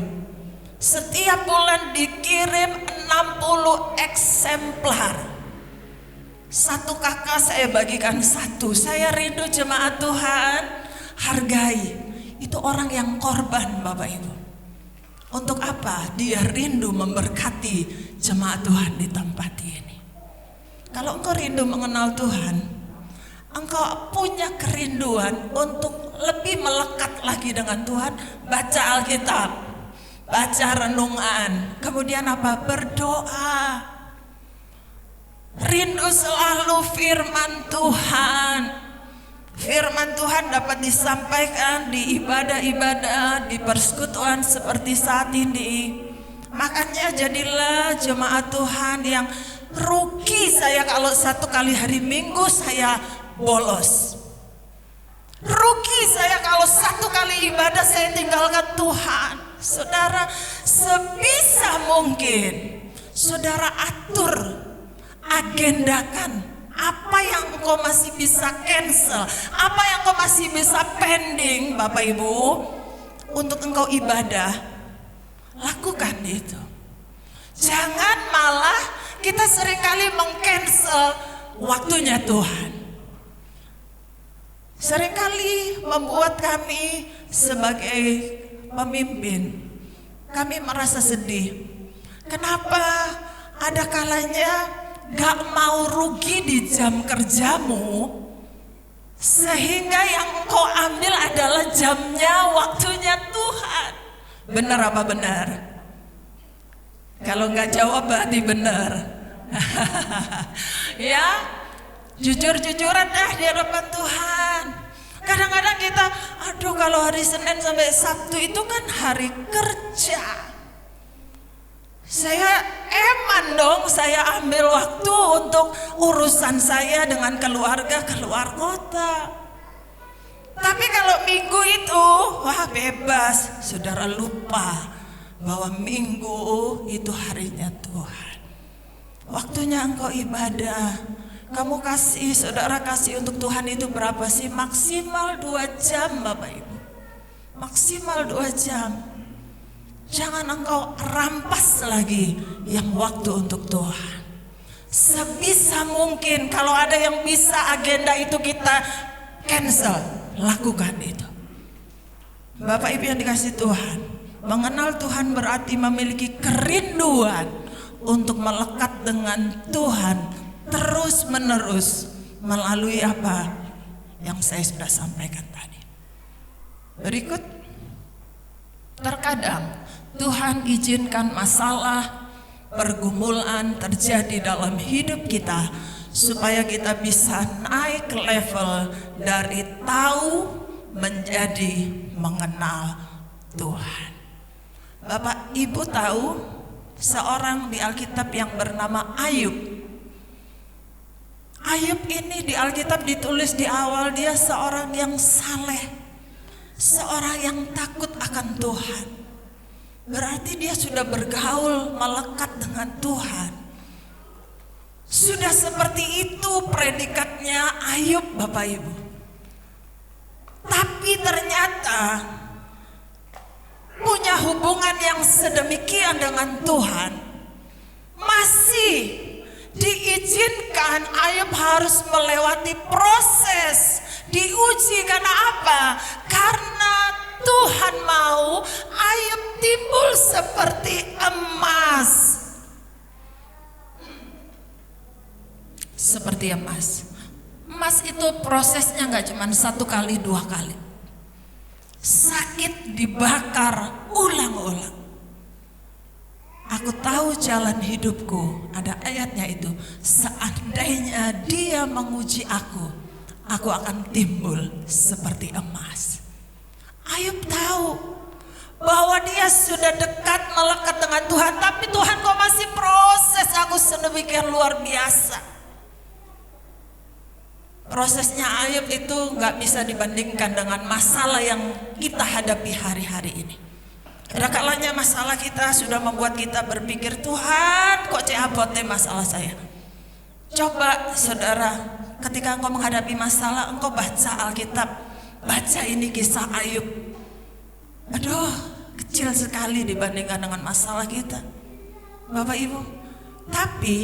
Speaker 6: Setiap bulan dikirim 60 eksemplar. Satu kakak saya bagikan 1. Saya rindu jemaat Tuhan, hargai. Itu orang yang korban Bapak Ibu. Untuk apa? Dia rindu memberkati jemaat Tuhan di tempat ini. Kalau engkau rindu mengenal Tuhan, engkau punya kerinduan untuk lebih melekat lagi dengan Tuhan. Baca Alkitab, baca renungan, kemudian apa? Berdoa. Rindu selalu firman Tuhan. Firman Tuhan dapat disampaikan di ibadah-ibadah, di persekutuan seperti saat ini. Makanya jadilah jemaat Tuhan yang rugi saya kalau 1 kali hari Minggu saya bolos. Rugi saya kalau 1 kali ibadah saya tinggalkan Tuhan. Saudara, sebisa mungkin saudara atur, agendakan apa yang engkau masih bisa cancel, apa yang engkau masih bisa pending, Bapak Ibu, untuk engkau ibadah. Lakukan itu. Jangan malah kita seringkali meng-cancel waktunya Tuhan. Seringkali membuat kami sebagai pemimpin, kami merasa sedih. Kenapa ada kalanya gak mau rugi di jam kerjamu, sehingga yang engkau ambil adalah jamnya, waktunya Tuhan. Benar apa benar? Kalau nggak jawab berarti benar. Ya, jujur-jujuran dah di hadapan Tuhan. Kadang-kadang kita, aduh kalau hari Senin sampai Sabtu itu kan hari kerja. Saya eman dong, saya ambil waktu untuk urusan saya dengan keluarga keluar kota. Tapi kalau minggu itu, wah bebas. Saudara lupa bahwa minggu itu harinya Tuhan. Waktunya engkau ibadah. Kamu kasih, saudara kasih untuk Tuhan itu berapa sih? Maksimal 2 jam Bapak Ibu. Maksimal 2 jam. Jangan engkau rampas lagi yang waktu untuk Tuhan. Sebisa mungkin kalau ada yang bisa agenda itu kita cancel, lakukan itu. Bapak Ibu yang dikasih Tuhan, mengenal Tuhan berarti memiliki kerinduan untuk melekat dengan Tuhan terus menerus melalui apa yang saya sudah sampaikan tadi. Berikut, terkadang Tuhan izinkan masalah, pergumulan terjadi dalam hidup kita supaya kita bisa naik level dari tahu menjadi mengenal Tuhan. Bapak Ibu tahu seorang di Alkitab yang bernama Ayub. Ayub ini di Alkitab ditulis di awal dia seorang yang saleh, seorang yang takut akan Tuhan. Berarti dia sudah bergaul, melekat dengan Tuhan. Sudah seperti itu predikatnya Ayub, Bapak Ibu. Tapi ternyata punya hubungan yang sedemikian dengan Tuhan, masih diizinkan Ayub harus melewati proses, diuji. Karena apa? Karena Tuhan mau Ayub timbul seperti emas. Seperti emas. Emas itu prosesnya nggak cuma 1 kali 2 kali. Sakit dibakar ulang-ulang. Aku tahu jalan hidupku, ada ayatnya itu. Seandainya dia menguji aku akan timbul seperti emas. Ayub tahu bahwa dia sudah dekat melekat dengan Tuhan, tapi Tuhan kok masih proses aku sedemikian luar biasa. Prosesnya Ayub itu nggak bisa dibandingkan dengan masalah yang kita hadapi hari-hari ini. Kadang-kadang masalah kita sudah membuat kita berpikir, Tuhan kok ceabote masalah saya. Coba saudara, ketika engkau menghadapi masalah, engkau baca Alkitab, baca ini kisah Ayub. Aduh, kecil sekali dibandingkan dengan masalah kita, Bapak Ibu. Tapi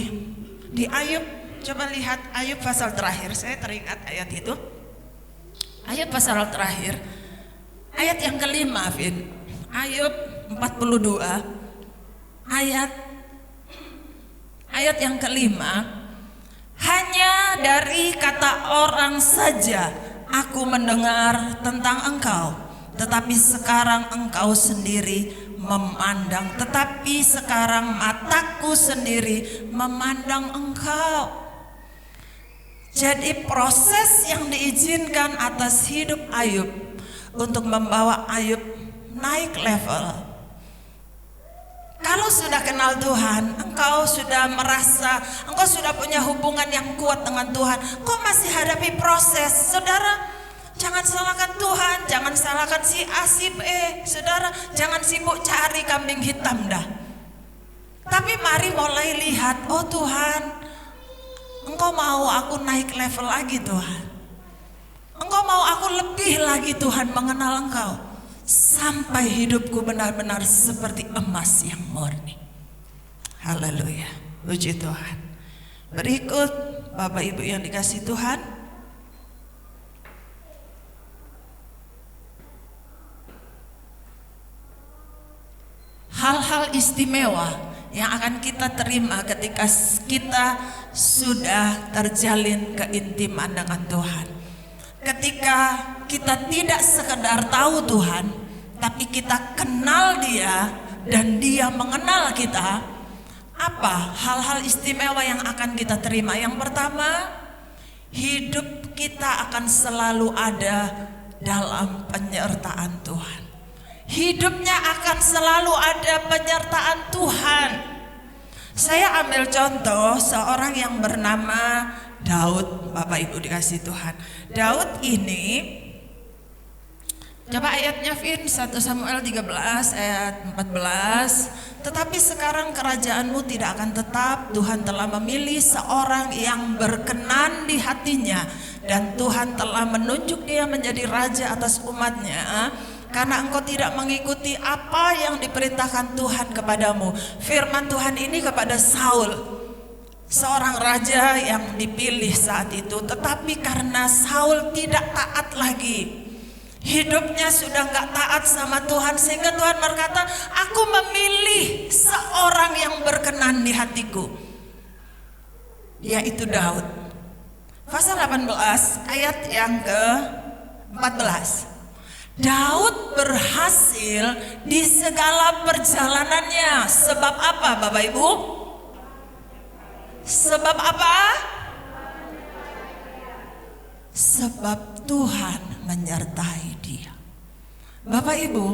Speaker 6: di Ayub, coba lihat Ayub pasal terakhir, saya teringat ayat itu. Ayub pasal terakhir, ayat yang kelima, Vin. Ayub 42, ayat yang kelima. Hanya dari kata orang saja aku mendengar tentang engkau, tetapi sekarang engkau sendiri memandang, tetapi sekarang mataku sendiri memandang engkau. Jadi proses yang diizinkan atas hidup Ayub untuk membawa Ayub naik level. Kalau sudah kenal Tuhan, engkau sudah merasa engkau sudah punya hubungan yang kuat dengan Tuhan, kok masih hadapi proses? Saudara, jangan salahkan Tuhan, jangan salahkan si A, si B. Saudara, jangan sibuk cari kambing hitam dah. Tapi mari mulai lihat, oh Tuhan, engkau mau aku naik level lagi Tuhan. Engkau mau aku lebih lagi Tuhan mengenal engkau. Sampai hidupku benar-benar seperti emas yang murni. Haleluya, puji Tuhan. Berikut Bapak Ibu yang dikasih Tuhan, hal-hal istimewa yang akan kita terima ketika kita sudah terjalin keintiman dengan Tuhan. Ketika kita tidak sekedar tahu Tuhan, tapi kita kenal Dia dan Dia mengenal kita. Apa hal-hal istimewa yang akan kita terima? Yang pertama, hidup kita akan selalu ada dalam penyertaan Tuhan. Hidupnya akan selalu ada penyertaan Tuhan. Saya ambil contoh seorang yang bernama Daud, Bapak Ibu dikasih Tuhan. Daud ini, coba ayatnya Vin, 1 Samuel 13 ayat 14. Tetapi sekarang kerajaanmu tidak akan tetap, Tuhan telah memilih seorang yang berkenan di hatinya, dan Tuhan telah menunjuk dia menjadi raja atas umatnya. Karena engkau tidak mengikuti apa yang diperintahkan Tuhan kepadamu. Firman Tuhan ini kepada Saul, seorang raja yang dipilih saat itu. Tetapi karena Saul tidak taat lagi, hidupnya sudah gak taat sama Tuhan, sehingga Tuhan berkata, aku memilih seorang yang berkenan di hatiku, yaitu Daud. Pasal 18 ayat yang ke-14. Daud berhasil di segala perjalanannya. Sebab apa Bapak Ibu? Sebab apa? Sebab Tuhan menyertai dia. Bapak Ibu,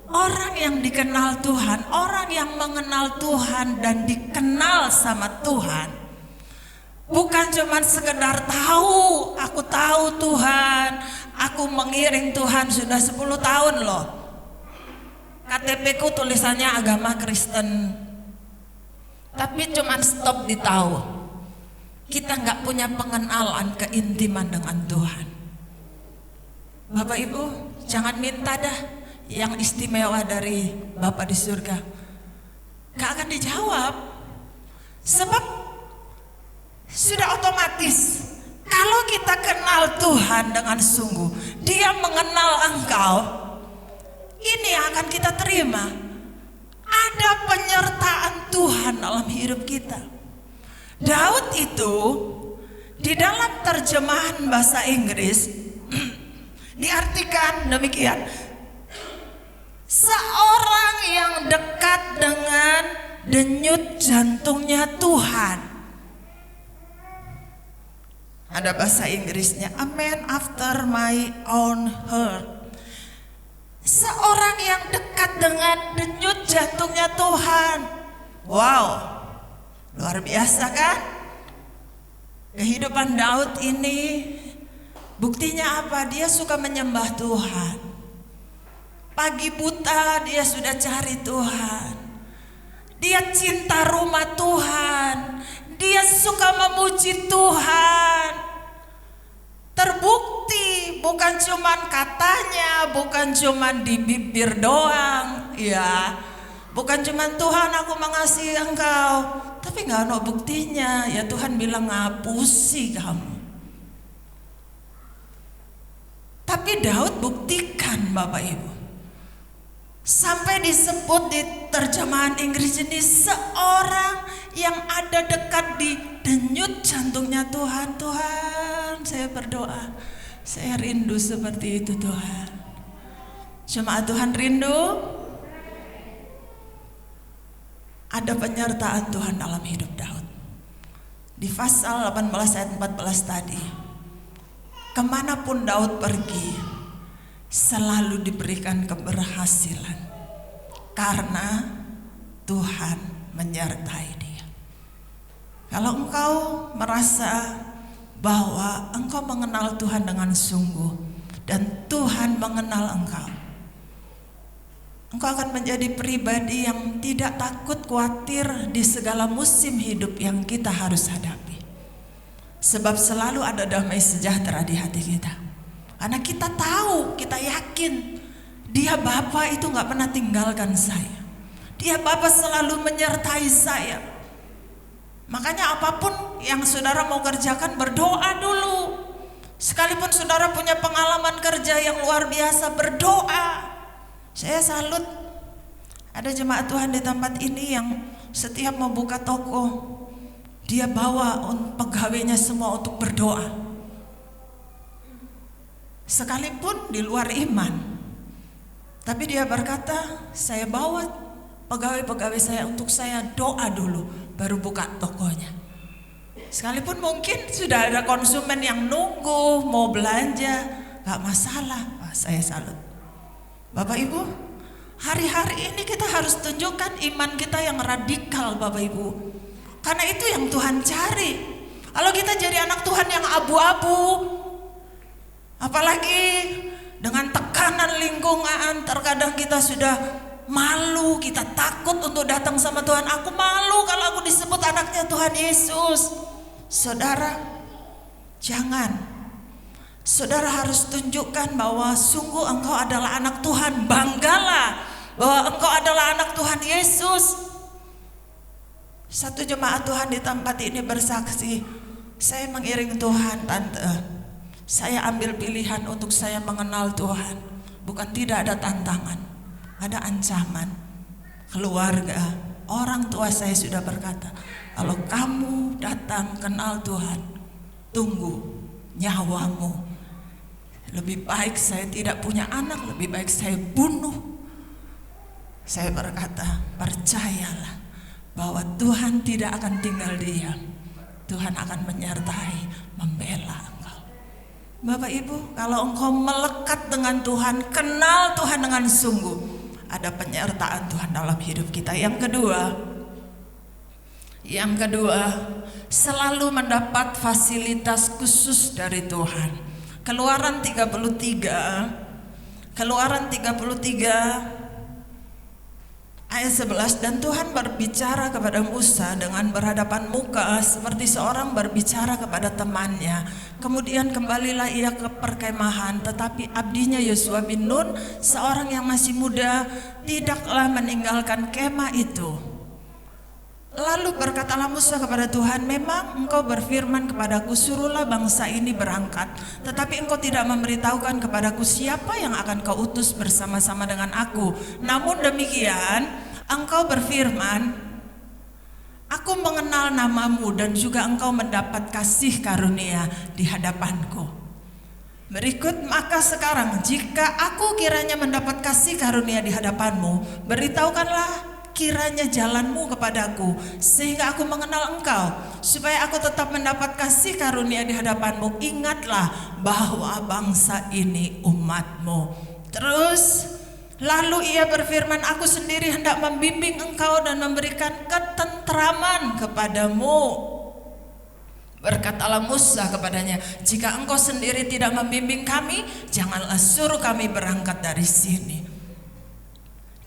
Speaker 6: orang yang dikenal Tuhan, orang yang mengenal Tuhan dan dikenal sama Tuhan, bukan cuma sekedar tahu, aku tahu Tuhan, aku mengiring Tuhan sudah 10 tahun loh. KTP ku tulisannya agama Kristen, tapi cuma stop di tahu. kita nggak punya pengenalan keintiman dengan Tuhan. Bapak Ibu, jangan minta dah yang istimewa dari Bapa di surga. Gak akan dijawab. Sebab sudah otomatis kalau kita kenal Tuhan dengan sungguh, Dia mengenal engkau, ini yang akan kita terima. Ada penyertaan Tuhan dalam hidup kita. Daud itu di dalam terjemahan bahasa Inggris diartikan demikian: seorang yang dekat dengan denyut jantungnya Tuhan. Ada bahasa Inggrisnya, a man after my own heart. Seorang yang dekat dengan denyut jantungnya Tuhan. Wow, luar biasa kan? Kehidupan Daud ini buktinya apa? Dia suka menyembah Tuhan. Pagi buta dia sudah cari Tuhan. Dia cinta rumah Tuhan. Dia suka memuji Tuhan. Terbukti bukan cuman katanya, bukan cuman di bibir doang, ya. Bukan cuman Tuhan aku mengasihi engkau, tapi nggak ada buktinya. Ya Tuhan bilang ngapusi kamu. Tapi Daud buktikan Bapak Ibu. Sampai disebut di terjemahan Inggris ini seorang yang ada dekat di denyut jantungnya Tuhan. Tuhan, saya berdoa, saya rindu seperti itu Tuhan. Jemaat Tuhan rindu ada penyertaan Tuhan dalam hidup Daud. Di pasal 18 ayat 14 tadi, kemanapun Daud pergi selalu diberikan keberhasilan karena Tuhan menyertai dia. Kalau engkau merasa bahwa engkau mengenal Tuhan dengan sungguh dan Tuhan mengenal engkau akan menjadi pribadi yang tidak takut khawatir di segala musim hidup yang kita harus hadapi. Sebab selalu ada damai sejahtera di hati kita. Karena kita tahu, kita yakin Dia Bapa itu gak pernah tinggalkan saya. Dia Bapa selalu menyertai saya. Makanya apapun yang saudara mau kerjakan, berdoa dulu. Sekalipun saudara punya pengalaman kerja yang luar biasa, berdoa. Saya salut ada jemaat Tuhan di tempat ini yang setiap mau buka toko, dia bawa pegawainya semua untuk berdoa. Sekalipun di luar iman, tapi dia berkata, saya bawa pegawai-pegawai saya untuk saya doa dulu, baru buka tokonya. Sekalipun mungkin sudah ada konsumen yang nunggu mau belanja, gak masalah. Saya salut. Bapak Ibu, hari-hari ini kita harus tunjukkan iman kita yang radikal Bapak Ibu. Karena itu yang Tuhan cari. Kalau kita jadi anak Tuhan yang abu-abu, apalagi dengan tekanan lingkungan, terkadang kita sudah malu, kita takut untuk datang sama Tuhan. Aku malu kalau aku disebut anaknya Tuhan Yesus. Saudara, jangan. Saudara harus tunjukkan bahwa sungguh engkau adalah anak Tuhan. Banggalah bahwa engkau adalah anak Tuhan Yesus. Satu jemaat Tuhan di tempat ini bersaksi, saya mengiring Tuhan tante. Saya ambil pilihan untuk saya mengenal Tuhan. Bukan tidak ada tantangan, ada ancaman. Keluarga, orang tua saya sudah berkata, kalau kamu datang kenal Tuhan, tunggu nyawamu. Lebih baik saya tidak punya anak, lebih baik saya bunuh. Saya berkata, percayalah bahwa Tuhan tidak akan tinggal diam. Tuhan akan menyertai, membela engkau. Bapak Ibu, kalau engkau melekat dengan Tuhan, kenal Tuhan dengan sungguh, ada penyertaan Tuhan dalam hidup kita. Yang kedua, selalu mendapat fasilitas khusus dari Tuhan. Keluaran 33 Ayat 11, dan Tuhan berbicara kepada Musa dengan berhadapan muka seperti seorang berbicara kepada temannya. Kemudian kembalilah ia ke perkemahan, tetapi abdinya Yosua bin Nun, seorang yang masih muda, tidaklah meninggalkan kemah itu. Lalu berkatalah Musa kepada Tuhan, memang engkau berfirman kepadaku, suruhlah bangsa ini berangkat, tetapi engkau tidak memberitahukan kepadaku siapa yang akan kau utus bersama-sama dengan aku. Namun demikian engkau berfirman, aku mengenal namamu dan juga engkau mendapat kasih karunia di hadapanku. Berikut, maka sekarang jika aku kiranya mendapat kasih karunia di hadapanmu, beritahukanlah kiranya jalanmu kepadaku, sehingga aku mengenal engkau, supaya aku tetap mendapat kasih karunia di hadapanmu. Ingatlah bahwa bangsa ini umatmu. Terus lalu ia berfirman, aku sendiri hendak membimbing engkau dan memberikan ketentraman kepadamu. Berkatalah Musa kepadanya, jika engkau sendiri tidak membimbing kami, janganlah suruh kami berangkat dari sini.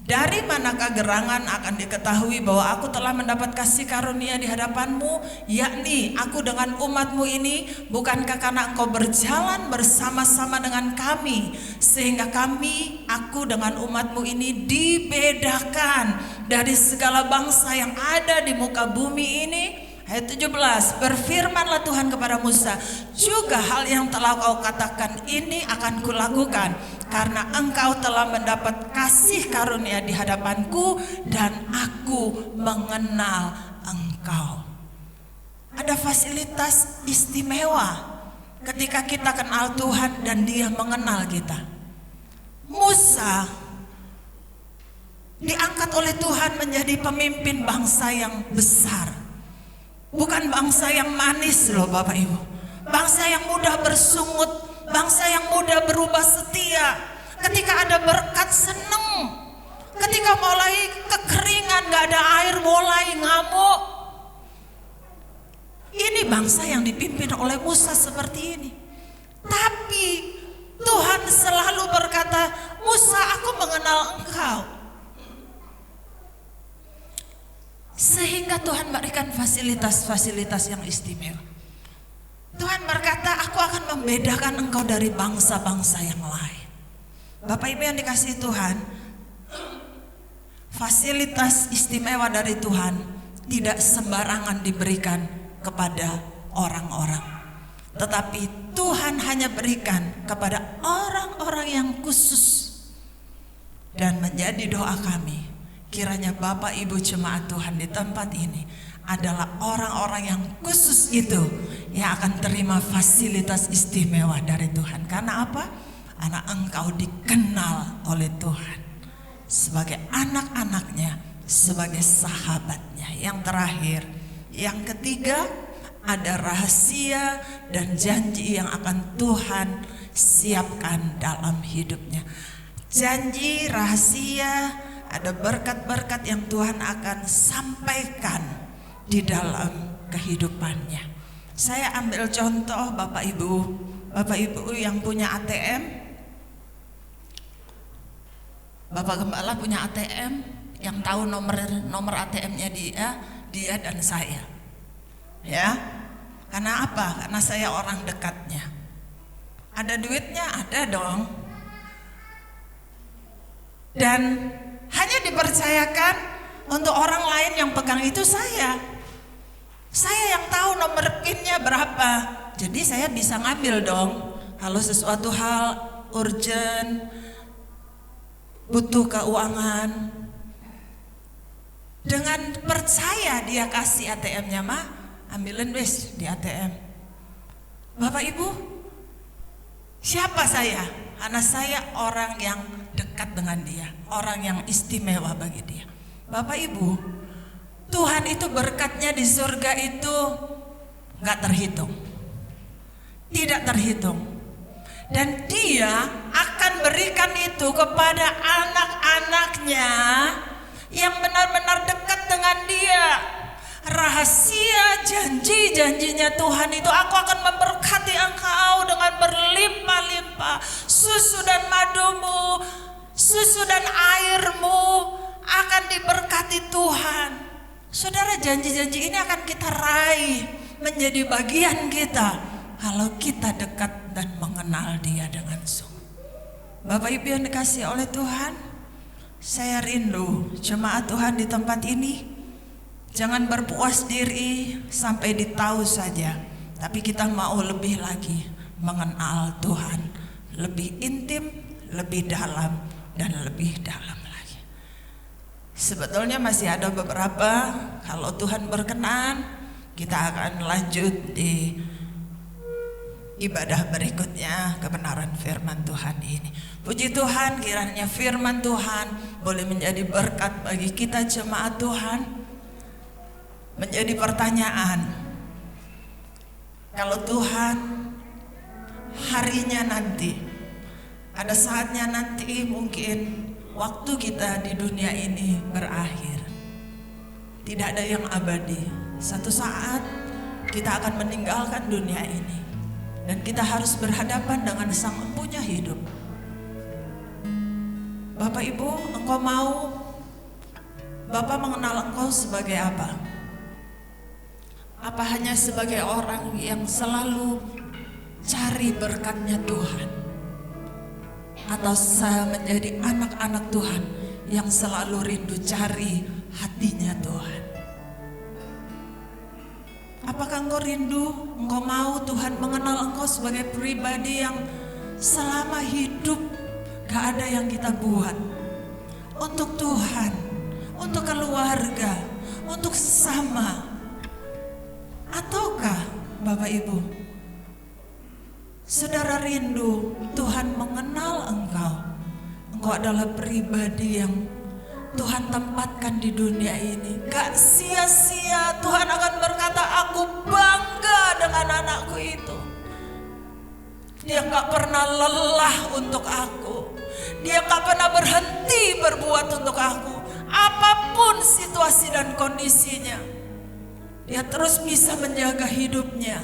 Speaker 6: Dari manakah gerangan akan diketahui bahwa aku telah mendapat kasih karunia di hadapanmu, yakni aku dengan umatmu ini? Bukankah karena engkau berjalan bersama-sama dengan kami, sehingga aku dengan umatmu ini dibedakan dari segala bangsa yang ada di muka bumi ini? Ayat 17, berfirmanlah Tuhan kepada Musa, juga hal yang telah kau katakan ini akan kulakukan, karena engkau telah mendapat kasih karunia di hadapanku dan aku mengenal engkau. Ada fasilitas istimewa ketika kita kenal Tuhan dan Dia mengenal kita. Musa diangkat oleh Tuhan menjadi pemimpin bangsa yang besar. Bukan bangsa yang manis loh Bapak Ibu, bangsa yang mudah bersungut, bangsa yang mudah berubah setia. Ketika ada berkat seneng, ketika mulai kekeringan gak ada air mulai ngamuk. Ini bangsa yang dipimpin oleh Musa seperti ini. Tapi Tuhan selalu berkata, Musa, aku mengenal engkau. Sehingga Tuhan berikan fasilitas-fasilitas yang istimewa. Tuhan berkata, aku akan membedakan engkau dari bangsa-bangsa yang lain. Bapak Ibu yang dikasihi Tuhan, fasilitas istimewa dari Tuhan tidak sembarangan diberikan kepada orang-orang, tetapi Tuhan hanya berikan kepada orang-orang yang khusus. Dan menjadi doa kami, kiranya Bapak Ibu jemaat Tuhan di tempat ini adalah orang-orang yang khusus itu yang akan terima fasilitas istimewa dari Tuhan. Karena apa? Karena engkau dikenal oleh Tuhan sebagai anak-anaknya, sebagai sahabatnya. Yang terakhir, yang ketiga, ada rahasia dan janji yang akan Tuhan siapkan dalam hidupnya. Janji, rahasia, ada berkat-berkat yang Tuhan akan sampaikan di dalam kehidupannya. Saya ambil contoh Bapak Ibu yang punya ATM. Bapak Gembala punya ATM, yang tahu nomor ATM-nya dia dan saya. Ya. Karena apa? Karena saya orang dekatnya. Ada duitnya? Ada dong. Dan hanya dipercayakan untuk orang lain yang pegang itu saya. Saya yang tahu nomor PIN-nya berapa. Jadi saya bisa ngambil dong. Kalau sesuatu hal urgent, butuh keuangan, dengan percaya dia kasih ATM-nya, mah ambilin wes di ATM. Bapak Ibu, siapa saya? Karena saya orang yang dekat dengan dia, orang yang istimewa bagi dia. Bapak Ibu, Tuhan itu berkatnya di surga itu gak terhitung, tidak terhitung. Dan dia akan berikan itu kepada anak-anaknya yang benar-benar dekat dengan dia. Rahasia janji-janjinya Tuhan itu, aku akan memberkati engkau dengan berlimpah-limpah, susu dan madumu, susu dan airmu akan diberkati Tuhan. Saudara, janji-janji ini akan kita raih menjadi bagian kita kalau kita dekat dan mengenal Dia dengan sungguh. Bapak Ibu yang dikasihi oleh Tuhan, saya rindu jemaat Tuhan di tempat ini jangan berpuas diri sampai ditahu saja, tapi kita mau lebih lagi mengenal Tuhan, lebih intim, lebih dalam, dan lebih dalam lagi. Sebetulnya masih ada beberapa, kalau Tuhan berkenan kita akan lanjut di ibadah berikutnya kebenaran firman Tuhan ini. Puji Tuhan, kiranya firman Tuhan boleh menjadi berkat bagi kita jemaat Tuhan. Menjadi pertanyaan, kalau Tuhan harinya nanti, ada saatnya nanti mungkin waktu kita di dunia ini berakhir. Tidak ada yang abadi. Satu saat kita akan meninggalkan dunia ini dan kita harus berhadapan dengan Sang Empunya hidup. Bapak Ibu, engkau mau Bapak mengenal engkau sebagai apa? Apa hanya sebagai orang yang selalu cari berkatnya Tuhan? Atau saya menjadi anak-anak Tuhan yang selalu rindu cari hatinya Tuhan? Apakah engkau rindu, engkau mau Tuhan mengenal engkau sebagai pribadi yang selama hidup gak ada yang kita buat untuk Tuhan, untuk keluarga, untuk sesama? Ataukah Bapak Ibu, saudara rindu Tuhan mengenal engkau? Engkau adalah pribadi yang Tuhan tempatkan di dunia ini. Gak sia-sia Tuhan akan berkata, aku bangga dengan anakku itu. Dia gak pernah lelah untuk aku. Dia gak pernah berhenti berbuat untuk aku. Apapun situasi dan kondisinya, Dia terus bisa menjaga hidupnya.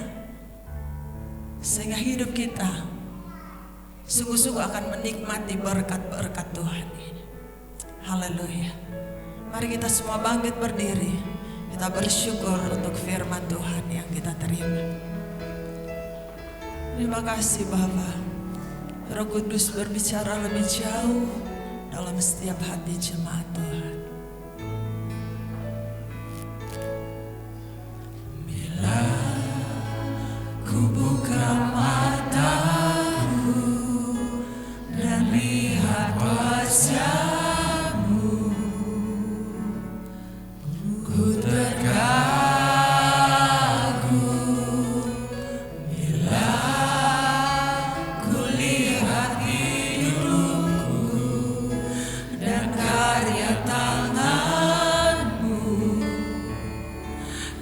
Speaker 6: Sehingga hidup kita sungguh-sungguh akan menikmati berkat-berkat Tuhan ini. Haleluya. Mari kita semua bangkit berdiri. Kita bersyukur untuk firman Tuhan yang kita terima. Terima kasih Bapa. Roh Kudus berbicara lebih jauh dalam setiap hati jemaat Tuhan. Bila ku buka mataku dan lihat wajah-Mu, ku terkagum. Bila ku lihat hidupku dan karya tangan-Mu,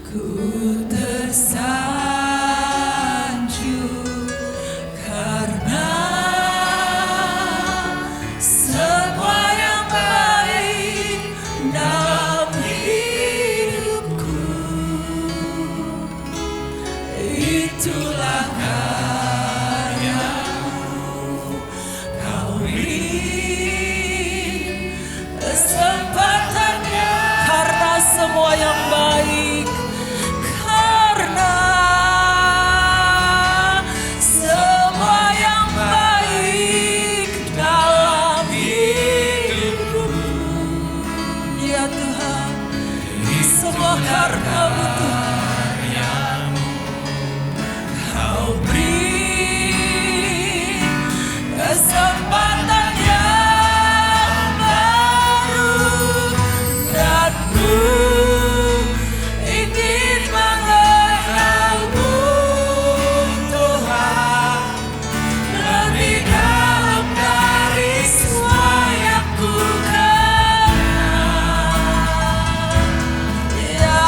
Speaker 6: ku tersanjung karena semua yang baik dalam hidupku itulah karya-Mu. Kau beri kesempatannya karena semua yang baik, karena semua yang baik dalam hidupku. Ya Tuhan, semua karena-Mu Tuhan. Kau beri kesempatan yang baru dan ku ingin mengenal-Mu Tuhan lebih dalam dari semua yang ku kenal. Ya,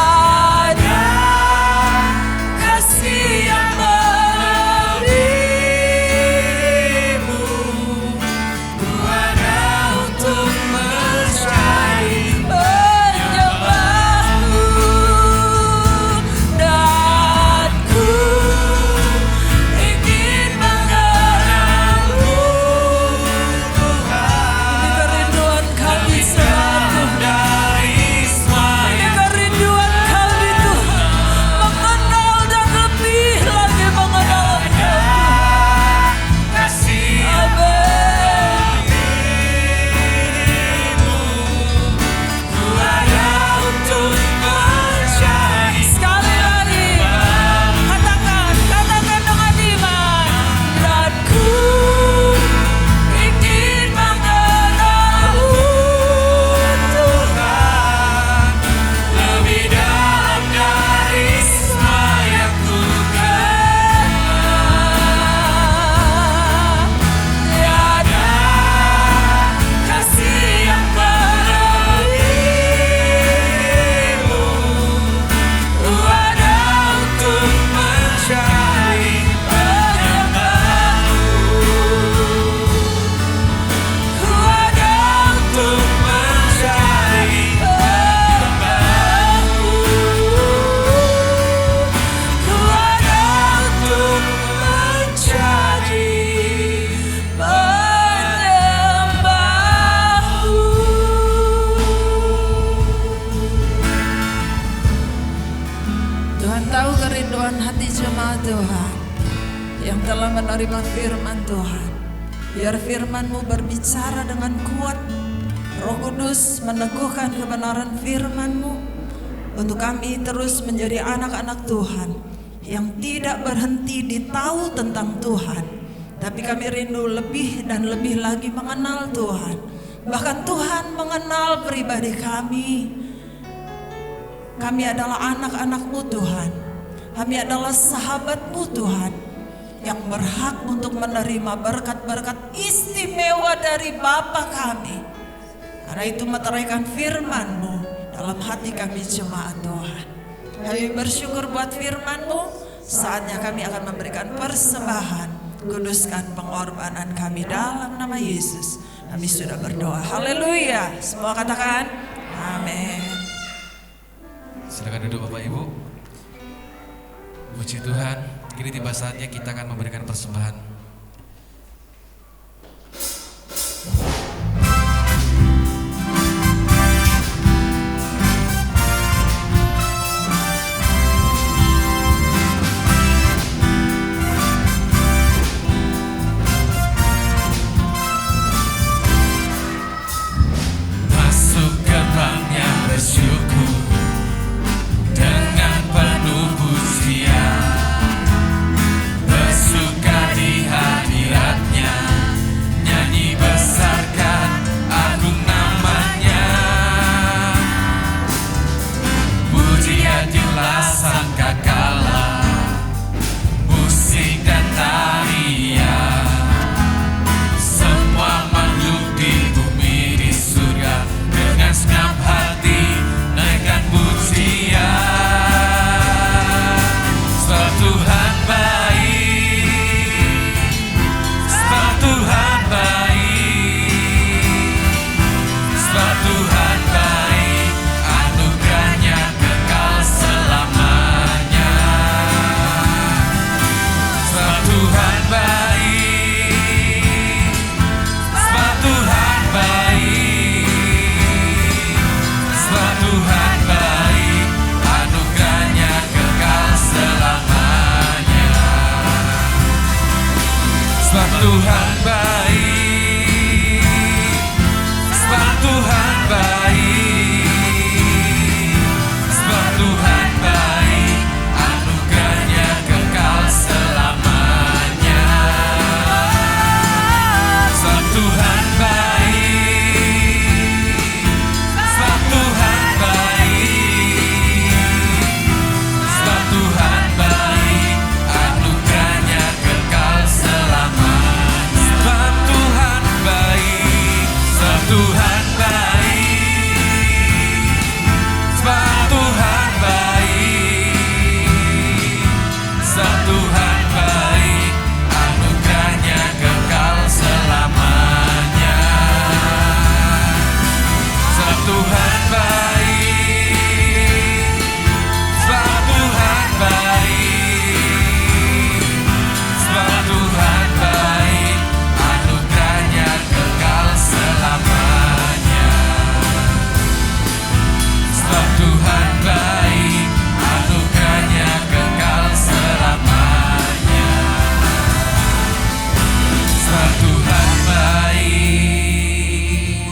Speaker 6: kerinduan hati jemaat Tuhan yang telah menerima firman Tuhan. Biar firman-Mu berbicara dengan kuat. Roh Kudus meneguhkan kebenaran firman-Mu untuk kami terus menjadi anak-anak Tuhan yang tidak berhenti di tahu tentang Tuhan, tapi kami rindu lebih dan lebih lagi mengenal Tuhan. Bahkan Tuhan mengenal pribadi kami. Kami adalah anak-anak-Mu Tuhan. Kami adalah sahabat-Mu Tuhan, yang berhak untuk menerima berkat-berkat istimewa dari Bapa kami. Karena itu meteraikan firman-Mu dalam hati kami jemaat Tuhan. Kami bersyukur buat firman-Mu. Saatnya kami akan memberikan persembahan. Kuduskan pengorbanan kami dalam nama Yesus. Kami sudah berdoa. Haleluya. Semua katakan amin.
Speaker 4: Silakan duduk Bapak Ibu. Puji Tuhan, kini tiba saatnya kita akan memberikan persembahan.
Speaker 5: Masuk gerbangnya bersyukur dengan penuh pujian, bersuka di hadiratnya, nyanyi besarkan agung namanya. Pujianlah sangkakala, musik dan tarian, semua makhluk di bumi di surga dengan segenap hati naikkan pujian. Sebab Tuhan baik, sebab Tuhan baik, sebab Tuhan baik, anugerahnya kekal selamanya. Sebab Tuhan baik, sebab Tuhan baik, sebab Tuhan baik, anugerahnya kekal selamanya. Sebab Tuhan baik, sebab Tuhan baik, sebab Tuhan baik, anugerahnya kekal selamanya. Sebab Tuhan baik, sebab Tuhan baik, sebab Tuhan baik, anugerahnya kekal selamanya. Sebab Tuhan baik, sebab Tuhan baik, sebab Tuhan baik, sebab Tuhan baik, anugerahnya kekal selamanya. Sebab Tuhan baik, sebab Tuhan baik, sebab Tuhan baik, anugerahnya kekal selamanya. Sebab Tuhan baik, anugerahnya kekal selamanya. Sebab Tuhan baik,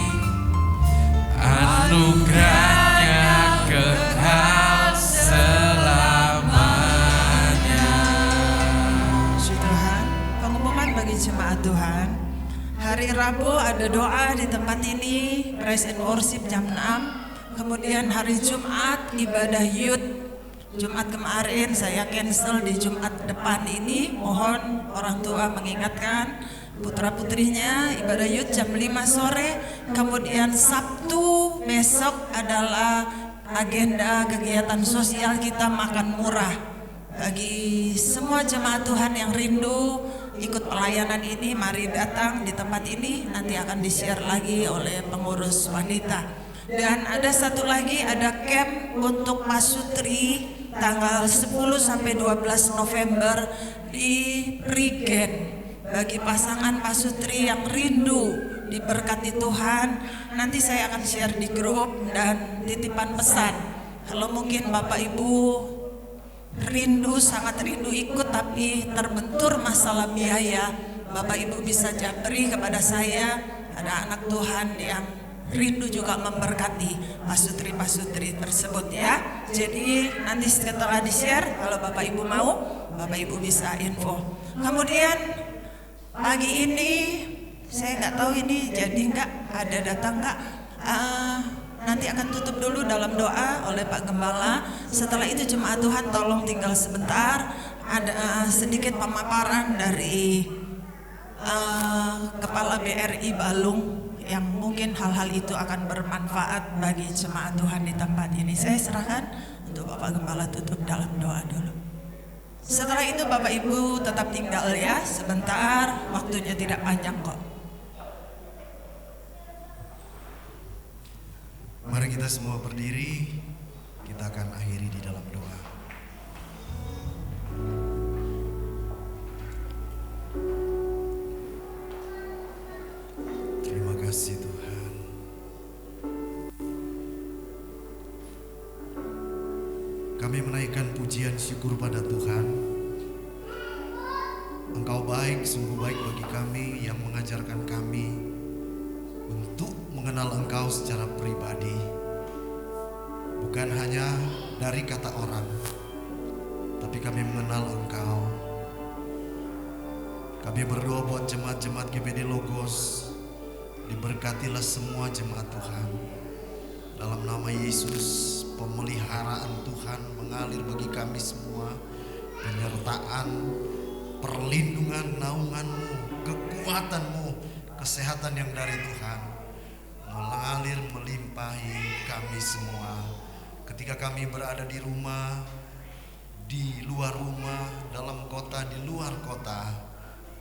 Speaker 5: anugerahnya kekal selamanya.
Speaker 6: Puji Tuhan. Pengumuman bagi jemaat Tuhan. Hari Rabu ada doa di tempat ini, praise and worship jam 6. Kemudian hari Jumat ibadah youth. Jumat kemarin saya cancel di Jumat depan ini. Mohon orang tua mengingatkan putra-putrinya ibadah youth jam 5 sore. Kemudian Sabtu besok adalah agenda kegiatan sosial kita makan murah. Bagi semua jemaat Tuhan yang rindu ikut pelayanan ini, mari datang di tempat ini. Nanti akan di-share lagi oleh pengurus wanita. Dan ada satu lagi, ada camp untuk Pasutri tanggal 10 sampai 12 November di Prigen. Bagi pasangan Pasutri yang rindu diberkati Tuhan, nanti saya akan share di grup dan titipan pesan. Kalau mungkin Bapak Ibu sangat rindu ikut, tapi terbentur masalah biaya. Bapak Ibu bisa japri kepada saya, ada anak Tuhan yang rindu juga memberkati pasutri-pasutri tersebut ya. Jadi nanti setelah di-share, kalau Bapak Ibu mau, Bapak Ibu bisa info. Kemudian pagi ini saya nggak tahu ini jadi nggak, ada datang nggak, nanti akan tutup dulu dalam doa oleh Pak Gembala. Setelah itu jemaat Tuhan tolong tinggal sebentar, ada sedikit pemaparan dari Kepala BRI Balung yang mungkin hal-hal itu akan bermanfaat bagi jemaat Tuhan di tempat ini. Saya serahkan untuk Bapak Gembala tutup dalam doa dulu. Setelah itu Bapak Ibu tetap tinggal ya sebentar, waktunya tidak panjang kok.
Speaker 7: Mari kita semua berdiri, kita akan akhiri di dalam doa. Terima kasih Tuhan. Kami menaikkan pujian syukur pada Tuhan. Engkau baik, sungguh baik bagi kami yang mengajarkan kami untuk mengenal Engkau secara pribadi, bukan hanya dari kata orang, tapi kami mengenal Engkau. Kami berdoa buat jemaat-jemaat GPD Logos, diberkatilah semua jemaat Tuhan. Dalam nama Yesus, pemeliharaan Tuhan mengalir bagi kami semua, penyertaan, perlindungan, naungan-Mu, kekuatan-Mu, kesehatan yang dari Tuhan mengalir melimpahi kami semua. Ketika kami berada di rumah, di luar rumah, dalam kota, di luar kota,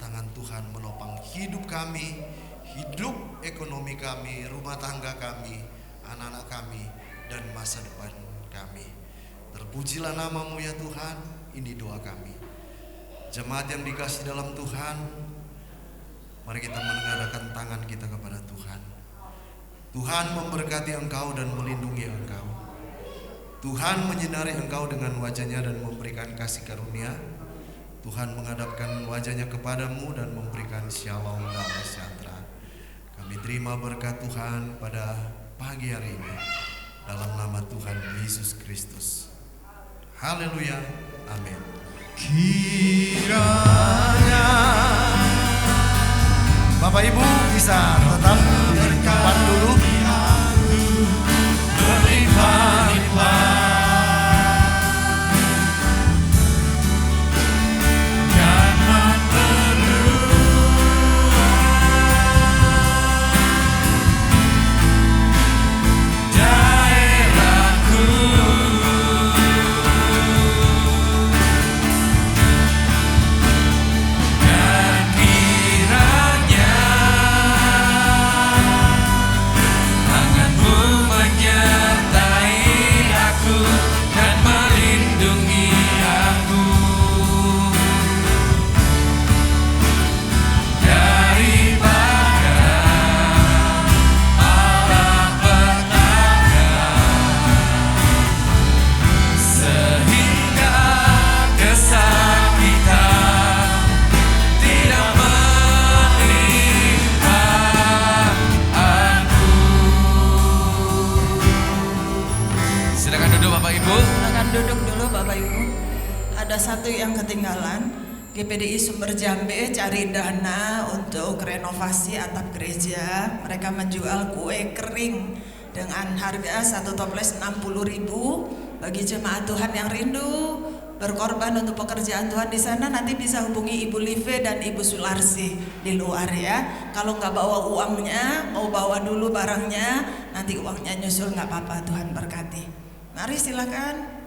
Speaker 7: tangan Tuhan menopang hidup kami, hidup ekonomi kami, rumah tangga kami, anak-anak kami, dan masa depan kami. Terpujilah nama-Mu ya Tuhan, ini doa kami. Jemaat yang dikasih dalam Tuhan, mari kita menengadahkan tangan kita kepada Tuhan. Tuhan memberkati engkau dan melindungi engkau. Tuhan menyinari engkau dengan wajahnya dan memberikan kasih karunia. Tuhan menghadapkan wajahnya kepadamu dan memberikan shalom damai sejahtera. Kami terima berkat Tuhan pada pagi hari ini dalam nama Tuhan Yesus Kristus. Haleluya. Amin. Kiranya Bapak Ibu bisa tetap di depan dulu.
Speaker 6: Duduk dulu Bapak Ibu. Ada satu yang ketinggalan. GPDI Sumber Jambe cari dana untuk renovasi atap gereja. Mereka menjual kue kering dengan harga satu toples 60.000. Bagi jemaat Tuhan yang rindu berkorban untuk pekerjaan Tuhan di sana, nanti bisa hubungi Ibu Live dan Ibu Sularsi di luar ya. Kalau nggak bawa uangnya, mau bawa dulu barangnya, nanti uangnya nyusul nggak apa-apa. Tuhan berkati. Mari silakan.